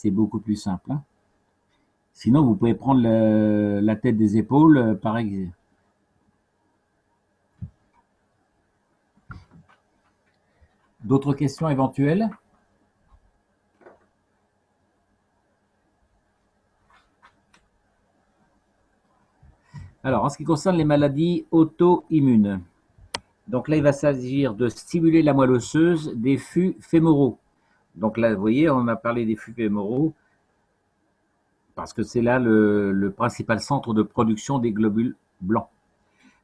beaucoup plus simple, hein. Sinon, vous pouvez prendre la tête des épaules, pareil. D'autres questions éventuelles? Alors, en ce qui concerne les maladies auto-immunes, donc là, il va s'agir de stimuler la moelle osseuse des fûts fémoraux. Donc là, vous voyez, on a parlé des fûts fémoraux parce que c'est là le principal centre de production des globules blancs.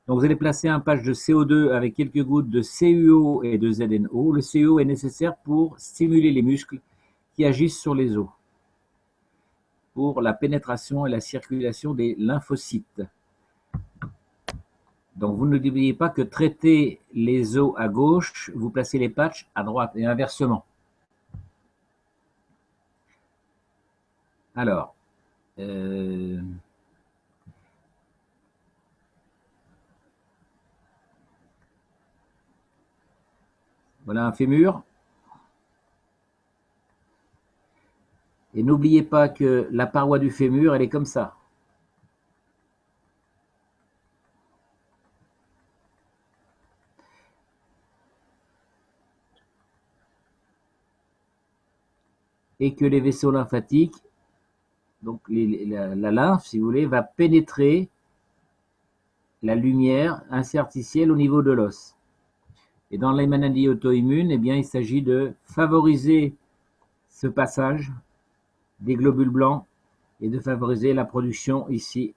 Donc vous allez placer un patch de CO2 avec quelques gouttes de CuO et de ZNO. Le CuO est nécessaire pour stimuler les muscles qui agissent sur les os, pour la pénétration et la circulation des lymphocytes. Donc vous n'oubliez pas que traiter les os à gauche, vous placez les patchs à droite et inversement. Alors, voilà un fémur. Et n'oubliez pas que la paroi du fémur, elle est comme ça. Et que les vaisseaux lymphatiques, donc la lymphe, si vous voulez, va pénétrer la lumière interstitielle au niveau de l'os. Et dans les maladies auto-immunes, eh bien, il s'agit de favoriser ce passage des globules blancs et de favoriser la production ici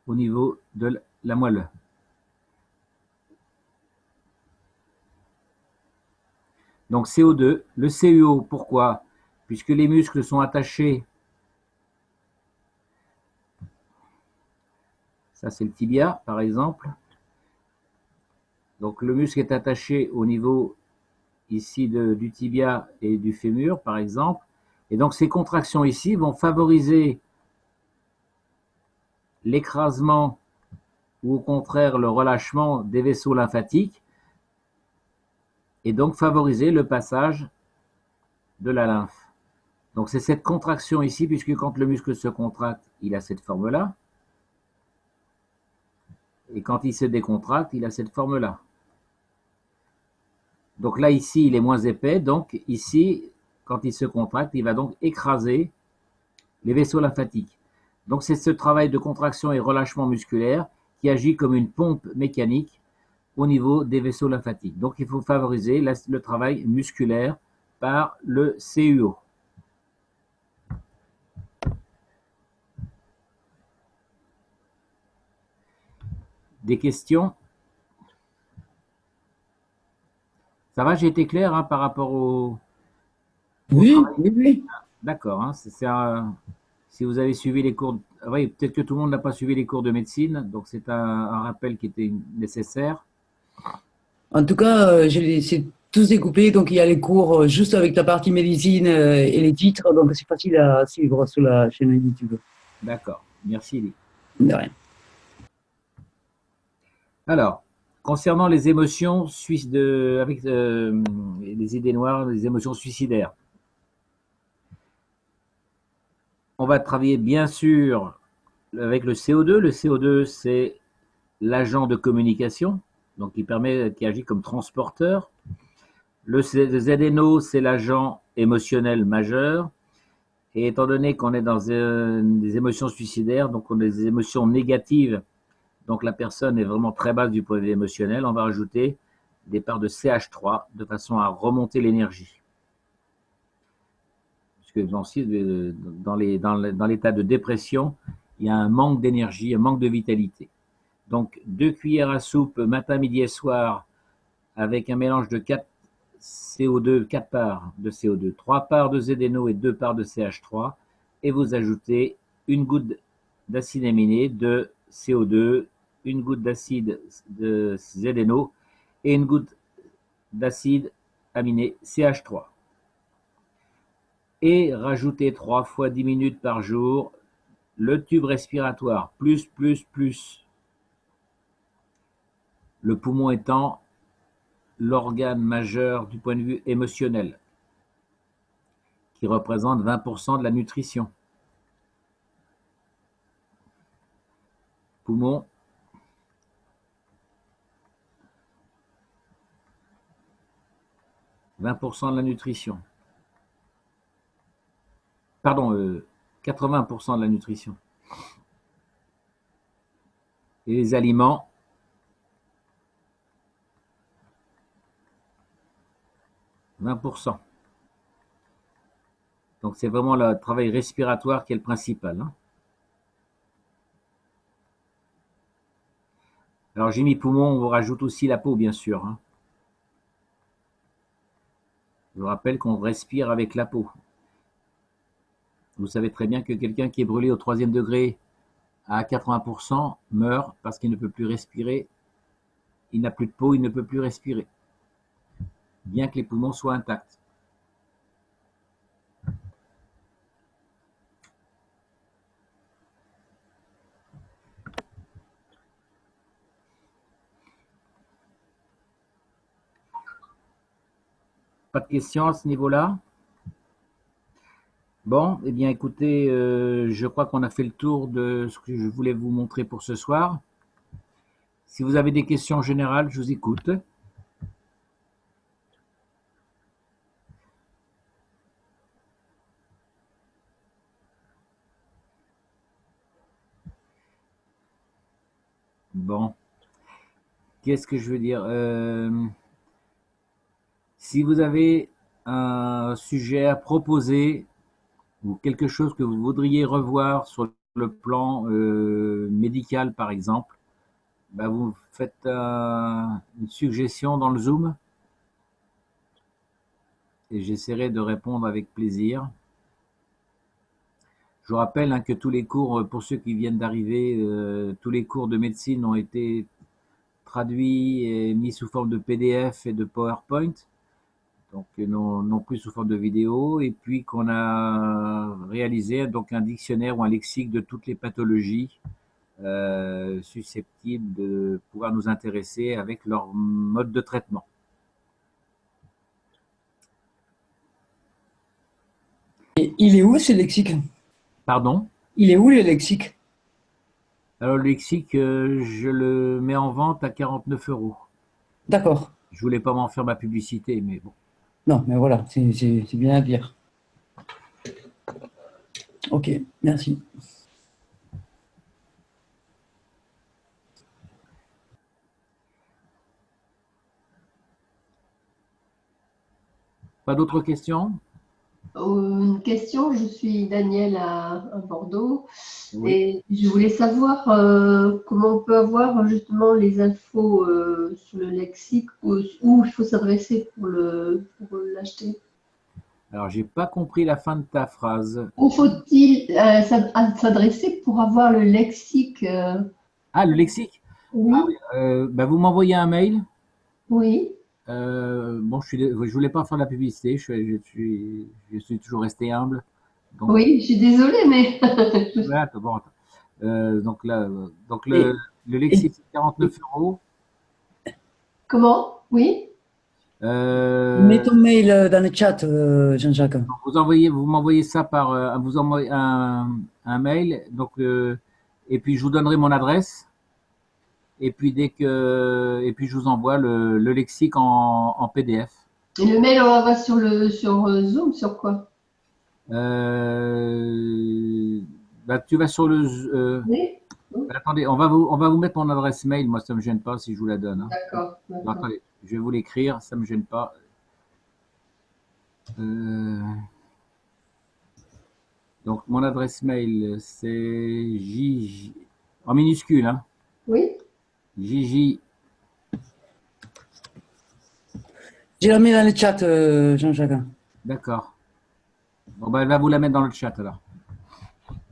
au niveau de la moelle. Donc CO2, le CuO, pourquoi? Puisque les muscles sont attachés, ça c'est le tibia par exemple, donc le muscle est attaché au niveau ici du tibia et du fémur par exemple, et donc ces contractions ici vont favoriser l'écrasement ou au contraire le relâchement des vaisseaux lymphatiques et donc favoriser le passage de la lymphe. Donc c'est cette contraction ici, puisque quand le muscle se contracte, il a cette forme-là. Et quand il se décontracte, il a cette forme-là. Donc là, ici, il est moins épais. Donc ici, quand il se contracte, il va donc écraser les vaisseaux lymphatiques. Donc c'est ce travail de contraction et relâchement musculaire qui agit comme une pompe mécanique au niveau des vaisseaux lymphatiques. Donc il faut favoriser le travail musculaire par le CuO. Des questions? Ça va, j'ai été clair hein, par rapport au Oui, travail? oui, oui. D'accord. Hein, si vous avez suivi les cours, oui, peut-être que tout le monde n'a pas suivi les cours de médecine, donc c'est un rappel qui était nécessaire. En tout cas, c'est tous découpé, donc il y a les cours juste avec la partie médecine et les titres, donc c'est facile à suivre sur la chaîne YouTube. D'accord. Merci, Elie. De rien. Alors, concernant les émotions avec les idées noires, les émotions suicidaires, on va travailler bien sûr avec le CO2. Le CO2, c'est l'agent de communication, donc qui agit comme transporteur. Le ZNO, c'est l'agent émotionnel majeur. Et étant donné qu'on est dans des émotions suicidaires, donc on a des émotions négatives, donc la personne est vraiment très basse du point de vue émotionnel, on va rajouter des parts de CH3 de façon à remonter l'énergie. Parce que dans l'état de dépression, il y a un manque d'énergie, un manque de vitalité. Donc 2 cuillères à soupe matin, midi et soir avec un mélange de 4 parts de CO2, 3 parts de ZNO et 2 parts de CH3, et vous ajoutez une goutte d'acide aminé de CO2, une goutte d'acide de ZNO et une goutte d'acide aminé CH3. et rajouter 3 fois 10 minutes par jour le tube respiratoire, plus. Le poumon étant l'organe majeur du point de vue émotionnel, qui représente 20% de la nutrition. Poumon, « 20% de la nutrition. Pardon, 80% de la nutrition. Et les aliments, « 20%. Donc c'est vraiment le travail respiratoire qui est le principal. Hein. Alors j'ai mis poumon, on vous rajoute aussi la peau, bien sûr. Hein. Je vous rappelle qu'on respire avec la peau. Vous savez très bien que quelqu'un qui est brûlé au 3e degré à 80% meurt parce qu'il ne peut plus respirer. Il n'a plus de peau, il ne peut plus respirer. Bien que les poumons soient intacts. Pas de questions à ce niveau-là? Bon, eh bien écoutez, je crois qu'on a fait le tour de ce que je voulais vous montrer pour ce soir. Si vous avez des questions générales, je vous écoute. Bon, qu'est-ce que je veux dire? Si vous avez un sujet à proposer ou quelque chose que vous voudriez revoir sur le plan médical, par exemple, bah vous faites une suggestion dans le Zoom et j'essaierai de répondre avec plaisir. Je vous rappelle hein, que tous les cours, pour ceux qui viennent d'arriver, tous les cours de médecine ont été traduits et mis sous forme de PDF et de PowerPoint, donc non plus sous forme de vidéo, et puis qu'on a réalisé donc un dictionnaire ou un lexique de toutes les pathologies susceptibles de pouvoir nous intéresser avec leur mode de traitement. Et il est où ce lexique? Pardon? Il est où le lexique? Alors le lexique, je le mets en vente à 49 €. D'accord. Je voulais pas m'en faire ma publicité, mais bon. Non, mais voilà, c'est bien à dire. Ok, merci. Pas d'autres questions? Une question, je suis Danielle à Bordeaux Oui. et je voulais savoir comment on peut avoir justement les infos sur le lexique où il faut s'adresser pour l'acheter. Alors, j'ai pas compris la fin de ta phrase. Où faut-il s'adresser pour avoir le lexique Ah, le lexique? Oui, Ah, oui. Bah, vous m'envoyez un mail. oui, Bon, je voulais pas faire de la publicité. Je suis toujours resté humble. Donc, oui, je suis désolée, mais voilà, bon, donc là, donc le lexique, c'est 49 €. comment? Oui, Mets ton mail dans le chat, Jean-Jacques. Vous m'envoyez ça par, vous envoyez un mail, donc, et puis je vous donnerai mon adresse. Et puis et puis je vous envoie le lexique en PDF. et le mail on l'envoie sur Zoom, sur quoi? Bah, tu vas sur le. Oui, Bah, attendez, on va vous mettre mon adresse mail. Moi, ça me gêne pas si je vous la donne. Hein. d'accord. Alors, attendez, je vais vous l'écrire. Ça me gêne pas. Donc, mon adresse mail, c'est JJ en minuscule, hein. Oui, JJ. Je la mets dans le chat, Jean-Jacques. D'accord. Bon, bah, elle va vous la mettre dans le chat alors.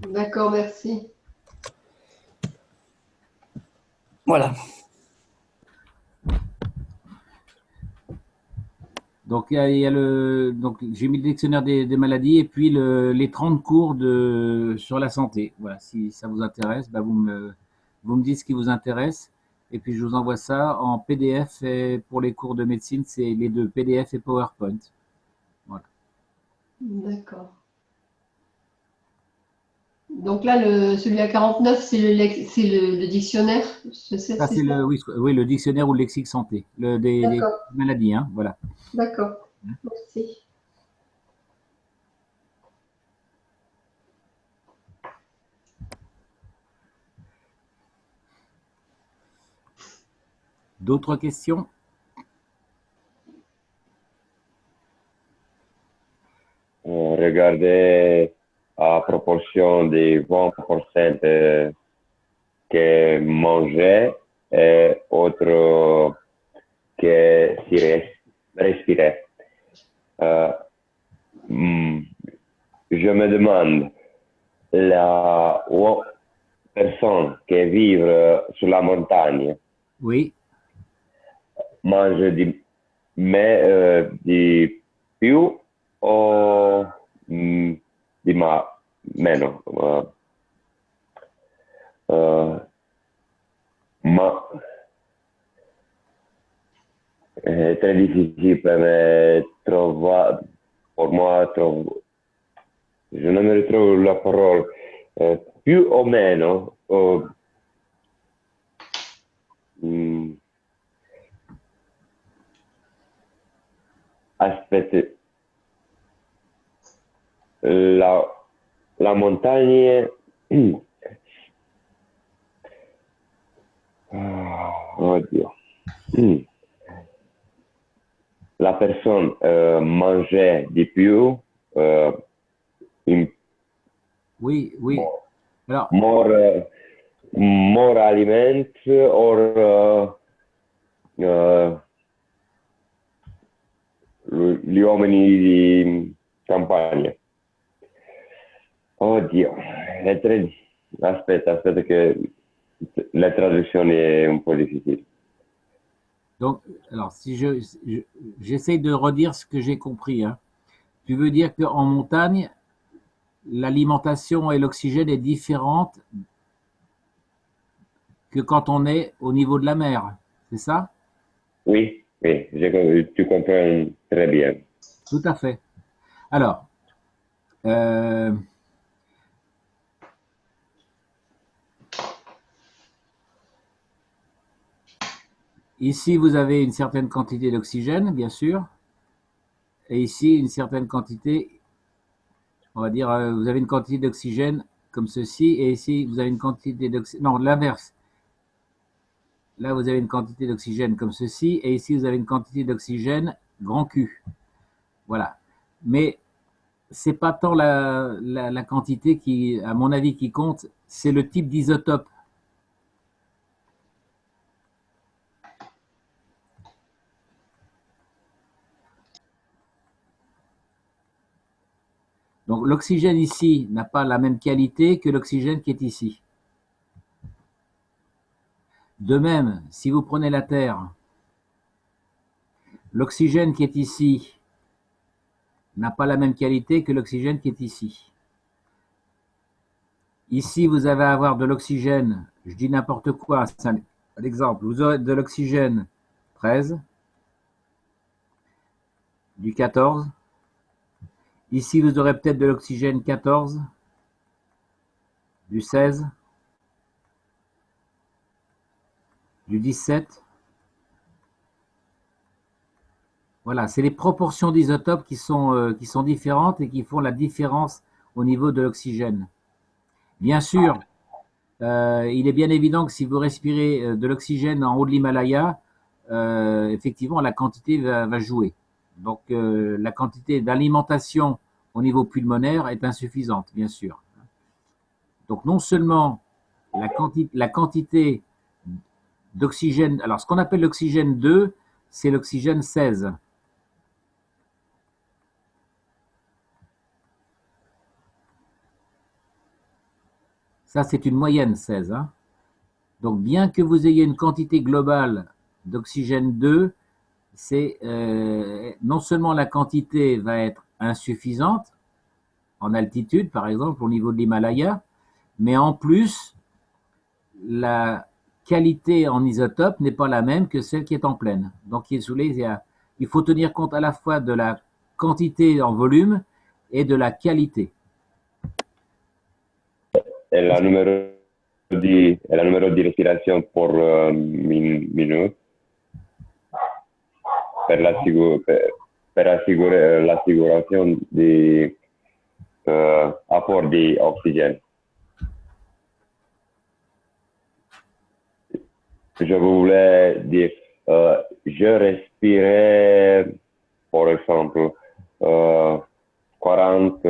d'accord, merci. Voilà. Donc, donc j'ai mis le dictionnaire des maladies et puis les 30 cours sur la santé. Voilà, si ça vous intéresse, bah vous me dites ce qui vous intéresse. Et puis, je vous envoie ça en PDF. Et pour les cours de médecine, c'est les deux, PDF et PowerPoint. Voilà. D'accord. Donc là, celui à 49, c'est le dictionnaire. Ça, c'est oui, le dictionnaire ou le lexique santé, des maladies, hein, voilà. D'accord, merci. D'autres questions? Regardez à proportion des 20% que manger et autre que si respirer. Je me demande, la personne qui vit sur la montagne, oui, mange di più o di meno? Ma è très difficile pour moi, je ne me retrouve la parole, più o meno, aspetta, la montagna, oddio, la personne mangeait di più, oui, oui. Alors, more aliments or gli uomini di campagna. Oddio, aspetta che la traduzione è un po' difficile. Donc, alors, si j'essaye de redire ce que j'ai compris, hein. Tu veux dire qu'en montagne, l'alimentation et l'oxygène est différente que quand on est au niveau de la mer, c'est ça? Oui, tu comprends très bien. Tout à fait. Alors, ici, vous avez une certaine quantité d'oxygène, bien sûr, et ici, une certaine quantité, on va dire, vous avez une quantité d'oxygène comme ceci, et ici, vous avez une quantité d'oxygène, non, l'inverse. Là, vous avez une quantité d'oxygène comme ceci, et ici, vous avez une quantité d'oxygène grand Q. Voilà. Mais c'est pas tant la quantité qui, à mon avis, qui compte, c'est le type d'isotope. Donc l'oxygène ici n'a pas la même qualité que l'oxygène qui est ici. De même, si vous prenez la Terre, l'oxygène qui est ici n'a pas la même qualité que l'oxygène qui est ici. Ici, vous allez avoir de l'oxygène, je dis n'importe quoi, c'est un exemple, vous aurez de l'oxygène 13, du 14. Ici, vous aurez peut-être de l'oxygène 14, du 16, du 17. Voilà, c'est les proportions d'isotopes qui sont différentes et qui font la différence au niveau de l'oxygène. Bien sûr, il est bien évident que si vous respirez de l'oxygène en haut de l'Himalaya, effectivement, la quantité va jouer. Donc, la quantité d'alimentation au niveau pulmonaire est insuffisante, bien sûr. Donc, non seulement la quantité d'oxygène, alors ce qu'on appelle l'oxygène 2, c'est l'oxygène 16. Ça, c'est une moyenne 16. Hein. Donc, bien que vous ayez une quantité globale d'oxygène 2, c'est non seulement la quantité va être insuffisante en altitude, par exemple, au niveau de l'Himalaya, mais en plus, la qualité en isotope n'est pas la même que celle qui est en plaine. Donc, il faut tenir compte à la fois de la quantité en volume et de la qualité. Et la numéro di respirazione per minuto per assicurare l'assicurazione di apport di ossigène. Je voulais dire, je respirais, par exemple, 40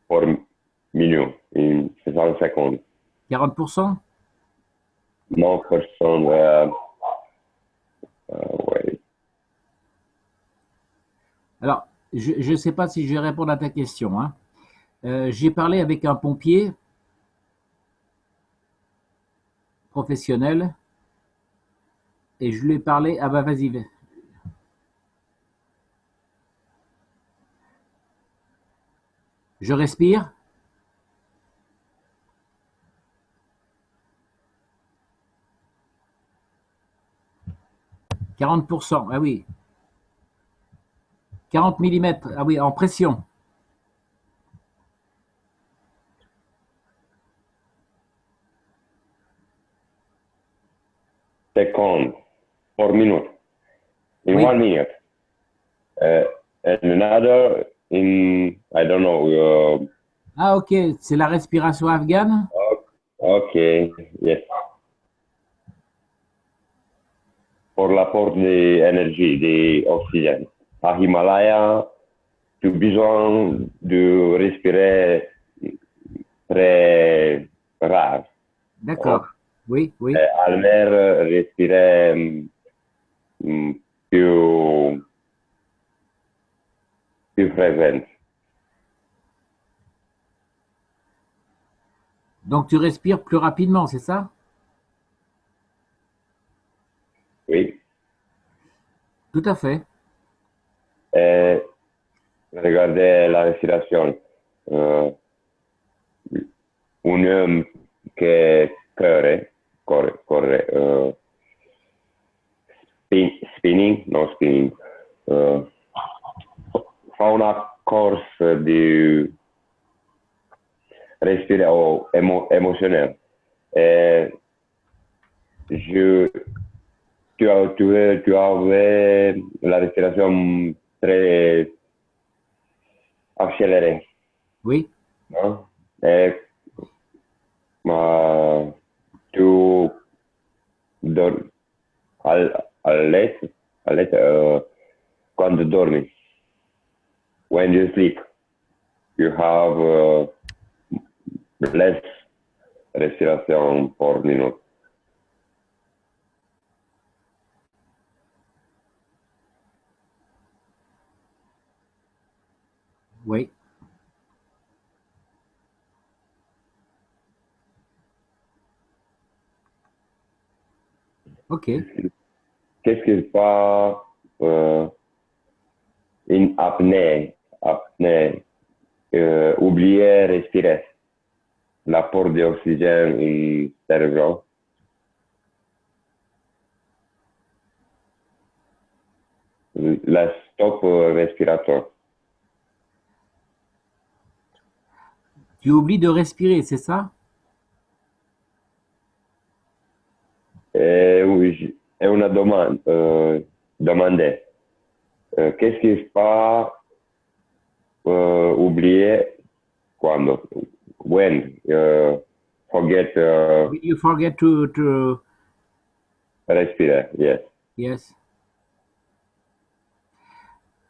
par minute in 60 secondes. 40%? Non, personne, ouais. Alors, je ne sais pas si je vais répondre à ta question, hein. J'ai parlé avec un pompier professionnel et je lui ai parlé. Ah bah vas-y. Je respire. « 40%, ah oui. 40 mm, ah oui, en pression. Seconds per minute. In Oui. 1 minute. And another in, I don't know. Ah ok, c'est la respiration afghane? Okay, yes. Pour l'apport d'énergie, d'oxygène. À Himalaya, tu as besoin de respirer très rare. D'accord. Oui, oui. À l'air, respirer plus fréquent. Donc tu respires plus rapidement, c'est ça? Oui. Tout à fait. Regardez la respiration. Un homme qui corre, spinning, non spinning, fa una corsa di respiro émotionnel. Tu avais la respiration très accélérée. Oui. Non? Tu quand tu dormis. When you sleep, you have less respiration per minute. Oui. Ok. Qu'est-ce qui se passe in apnée? Oublier respirer. L'apport d'oxygène in cerveau. La stop respiratoire. Tu oublies de respirer, c'est ça? Oui, è una domanda. Qu'est-ce qui se passe oublier quando? When forget You forget to respirer, yes. Yes.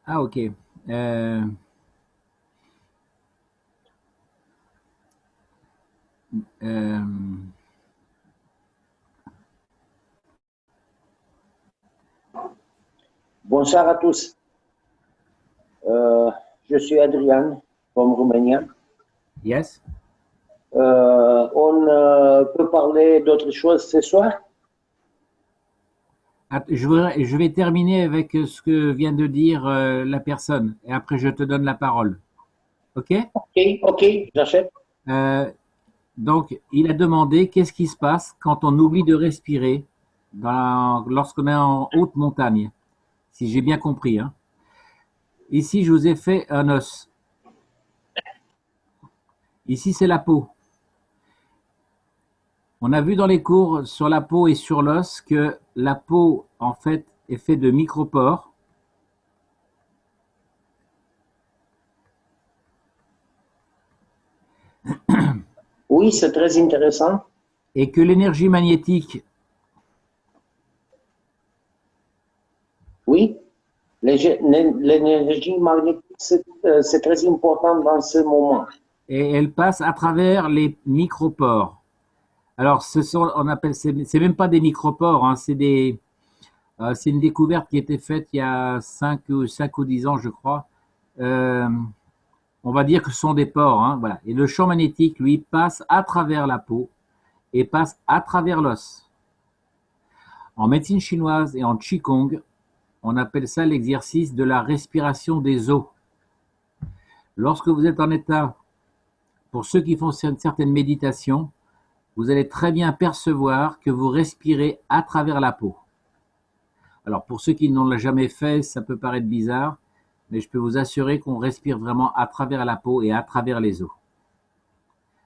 Ah ok. Bonsoir à tous. Je suis Adrian, from Romania. Yes. On peut parler d'autre chose ce soir? Je vais terminer avec ce que vient de dire la personne et après je te donne la parole. OK? Ok, j'achète. Donc, il a demandé qu'est-ce qui se passe quand on oublie de respirer lorsqu'on est en haute montagne, si j'ai bien compris, hein. Ici, je vous ai fait un os. Ici, c'est la peau. On a vu dans les cours sur la peau et sur l'os que la peau, en fait, est faite de micropores. Oui, c'est très intéressant. Et que l'énergie magnétique, Oui, l'énergie magnétique, c'est très important dans ce moment. et elle passe à travers les micropores. Alors, on appelle, c'est même pas des micropores, hein, c'est une découverte qui a été faite il y a 5 ou 10 ans, je crois. On va dire que ce sont des pores, hein, voilà. Et le champ magnétique, lui, passe à travers la peau et passe à travers l'os. En médecine chinoise et en Qigong, on appelle ça l'exercice de la respiration des os. Lorsque vous êtes en état, pour ceux qui font une certaine méditation, vous allez très bien percevoir que vous respirez à travers la peau. Alors pour ceux qui n'ont jamais fait, ça peut paraître bizarre, mais je peux vous assurer qu'on respire vraiment à travers la peau et à travers les os.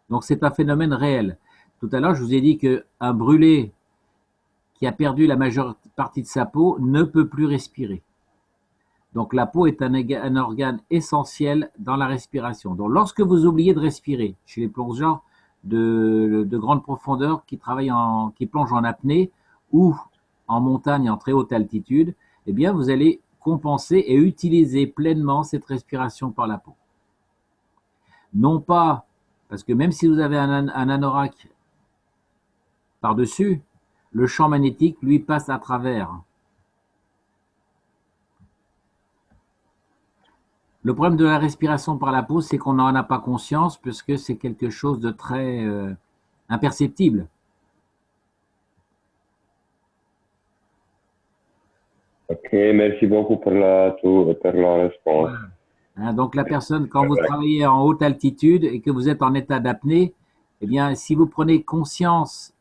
Donc c'est un phénomène réel. Tout à l'heure, je vous ai dit qu'un brûlé qui a perdu la majeure partie de sa peau ne peut plus respirer. Donc la peau est un organe essentiel dans la respiration. Donc lorsque vous oubliez de respirer, chez les plongeurs de grande profondeur qui plongent en apnée ou en montagne en très haute altitude, eh bien vous allez compenser et utiliser pleinement cette respiration par la peau. Non pas, parce que même si vous avez un anorak par-dessus, le champ magnétique, lui, passe à travers. Le problème de la respiration par la peau, c'est qu'on n'en a pas conscience puisque c'est quelque chose de très imperceptible. Ok, merci beaucoup pour la réponse. Hein, donc la personne, quand vous travaillez en haute altitude et que vous êtes en état d'apnée, eh bien, si vous prenez conscience,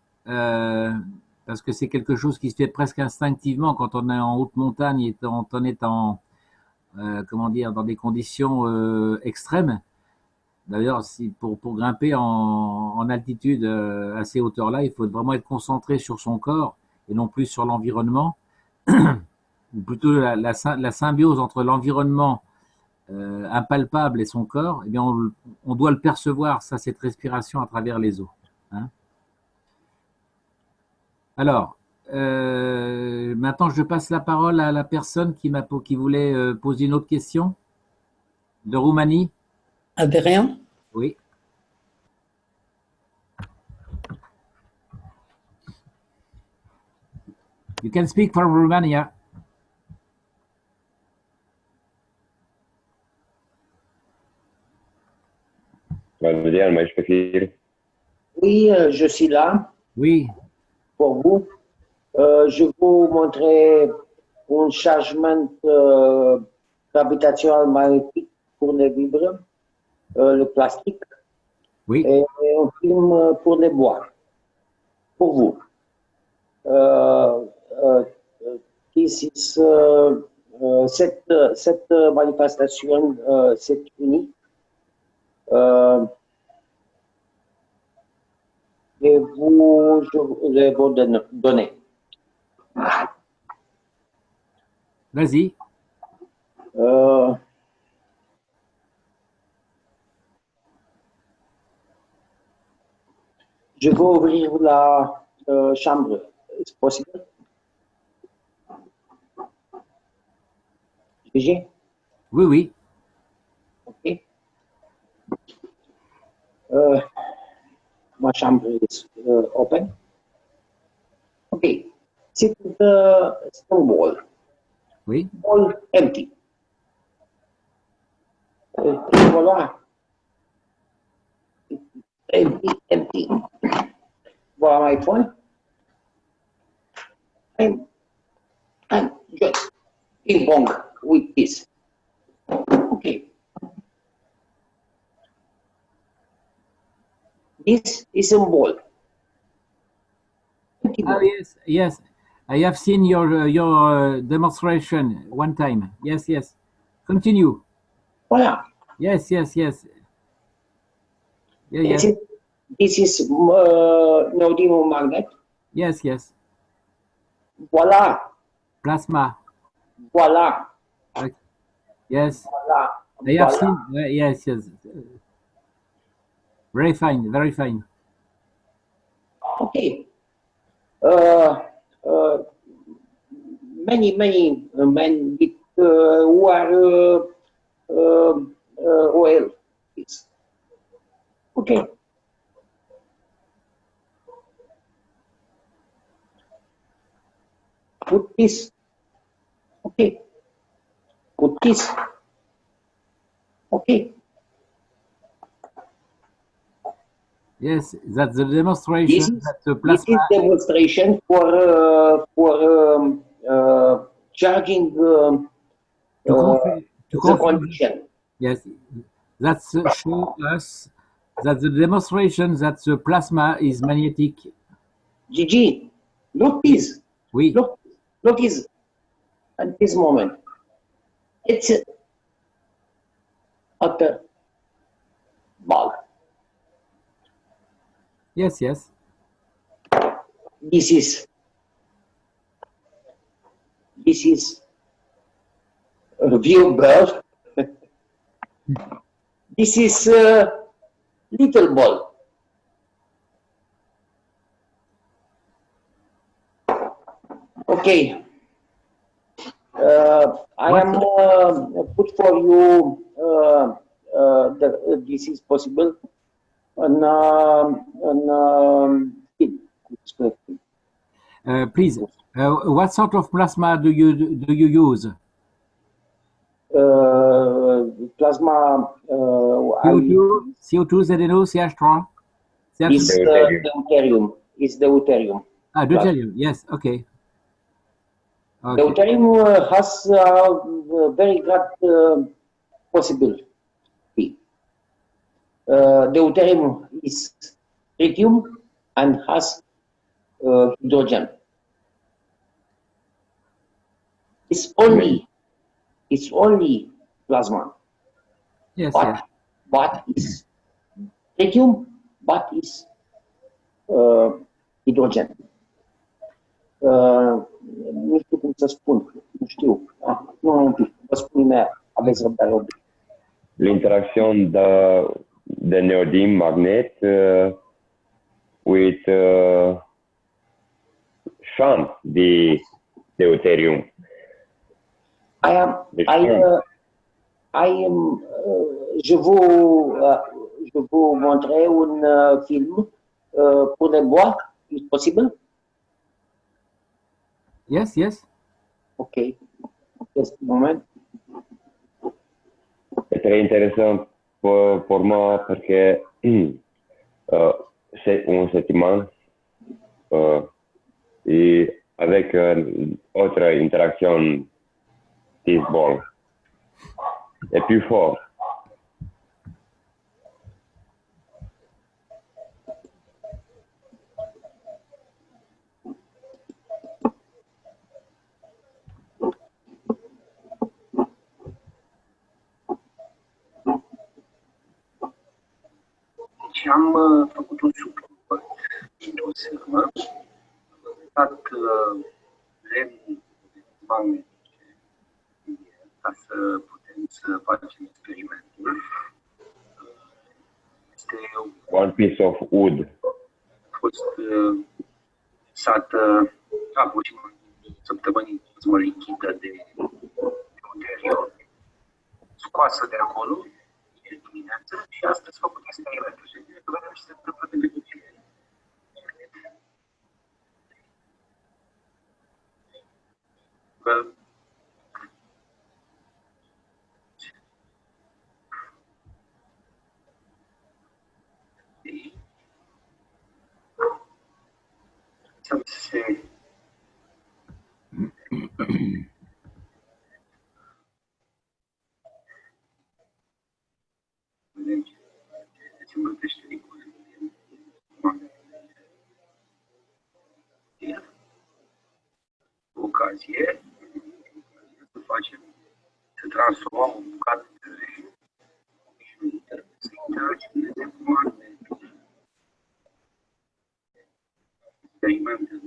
parce que c'est quelque chose qui se fait presque instinctivement quand on est en haute montagne et quand on est comment dire, dans des conditions extrêmes. D'ailleurs, pour grimper en altitude à ces hauteurs-là, il faut vraiment être concentré sur son corps et non plus sur l'environnement, ou plutôt la symbiose entre l'environnement impalpable et son corps. Eh bien, on doit le percevoir, ça, cette respiration à travers les os. Hein. Alors, maintenant, je passe la parole à la personne qui voulait poser une autre question de Roumanie. Adrien? Oui. You can speak from Romania. Adrian, je peux dire? Oui, je suis là. Oui. Pour vous. Je vais vous montrer un changement gravitationnel magnétique pour les vibres, le plastique, oui. Et un film pour les bois. Pour vous. Cette manifestation, c'est unique. Et je vais vous donner. Vas-y. Je vais ouvrir la chambre. Est-ce possible? Oui, oui. Ok. Ma chambre est open. Ok. C'est un ball. Oui. Ball empty. Voilà. Empty. Voilà my point. And ping pong with this. Okay. This is a ball. Oh, yes, yes. I have seen your demonstration one time. Yes, yes. Continue. Voilà. Yes, yes, yes. Yeah, yes. This is neodymium magnet. Yes, yes. Voilà. Plasma. Voilà. Okay. Yes. Voilà. I have Voilà. seen. Yes, yes. Very fine, very fine. Okay. Many men with who are oil. Okay. Put this. Okay. Put this. Okay. Yes, that's the demonstration. That's the This plasma. is demonstration for charging the condition. Yes, that's show us that the demonstration that the plasma is magnetic. Gigi, look this. Oui. Look this. At this moment, it's at the ball. Yes, yes. This is a view bird. This is a little ball. Okay. I am put for you this is possible Please, what sort of plasma do you use? Plasma CO2, ZNO, CH3? Is the deuterium. Is the deuterium. Ah, deuterium. Yes. Okay. The deuterium has very great possibility. The deuterium is tritium and has hydrogen. It's only plasma. Yes. But is tritium, but is hidrogen. Nu știu cum să spun, nu știu. Nu, un pic, vă spun mea, aveți răbdare. L'interaction de neodyme magnet with champ de deuterium. Je vous montrer un film pour les bois. Is possible? Yes, yes. Okay. Just a moment. C'est très intéressant pour moi parce que c'est un sentiment et avec une autre interaction des balles est plus fort. Și am făcut un suplă dintr-o seamă, am dat lemn magnetice ca să putem să facem experimente. Este one piece of wood. A fost lăsată aproximativ săptămânii mă lichidă de ulterior, scoasă de acolo dimineață și astăzi făcut experimentul și vedem ce se întâmplă de puțin. ocazie să facem, să transformăm o bucată de să interacționeze cu alte experimente.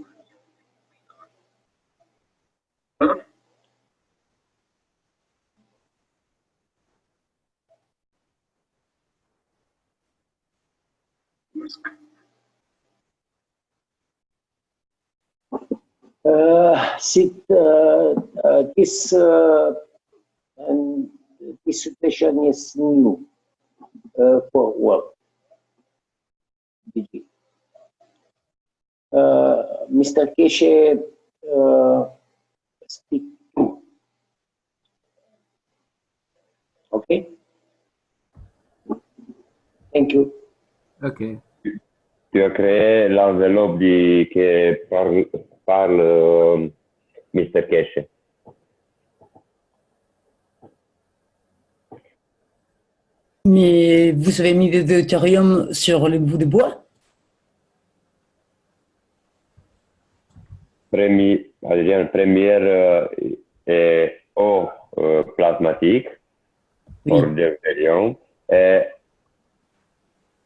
This situation is new for work. Mr. Keshe speak too. Okay. Thank you. Ok. Tu as créé l'enveloppe que parle Mr. Keshe. Mais vous avez mis des deutérium sur les bouts de bois? Première est eau plasmatique pour deutérium. Et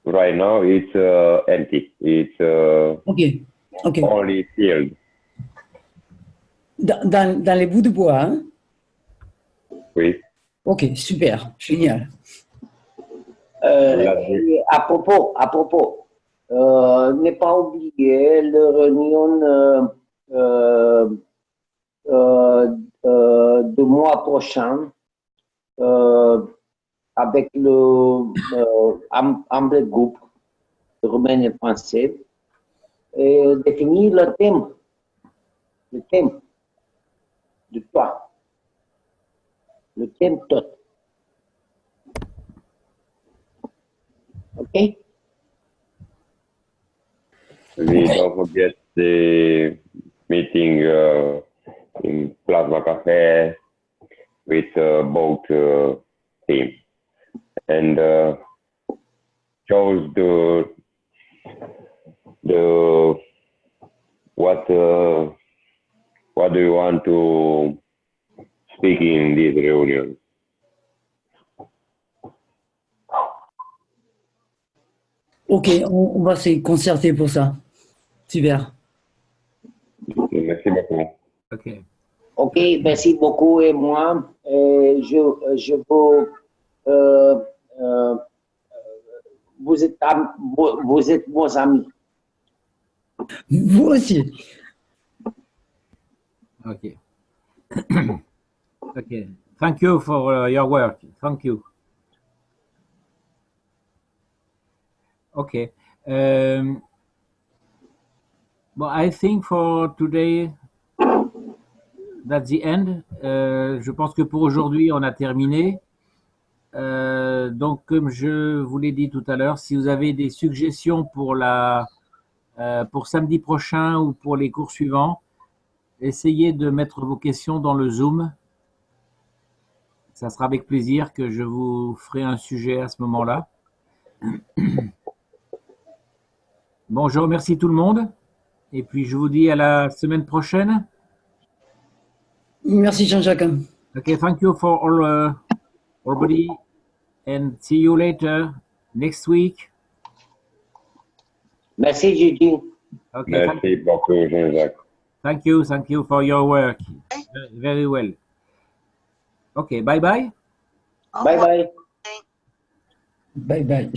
right now it's empty. It's Okay. only filled. Dans les bouts de bois, hein? Oui. Ok, super, génial. Et à propos, ne pas oublier le réunion du mois prochain avec le humble groupe roumain et français et définir le thème de toi, le thème tout. Okay. We don't forget the meeting in Plasma Cafe with both teams and chose the what do you want to speak in this reunion? Ok, on va se concerter pour ça. Super. Merci beaucoup. Ok. Ok, merci beaucoup et moi, je vous êtes vos amis. Vous aussi. Ok. Ok. Thank you for your work. Thank you. Okay. Well, I think for today, that's the end. Je pense que pour aujourd'hui, on a terminé. Donc, comme je vous l'ai dit tout à l'heure, si vous avez des suggestions pour pour samedi prochain ou pour les cours suivants, essayez de mettre vos questions dans le Zoom. Ça sera avec plaisir que je vous ferai un sujet à ce moment-là. Bon, je remercie tout le monde et puis je vous dis à la semaine prochaine. Merci Jean-Jacques. Okay, thank you for all everybody and see you later next week. Merci Gigi. Okay, Merci beaucoup, Jean-Jacques. thank you for your work. Very well. Okay, bye bye. Bye bye. Bye bye.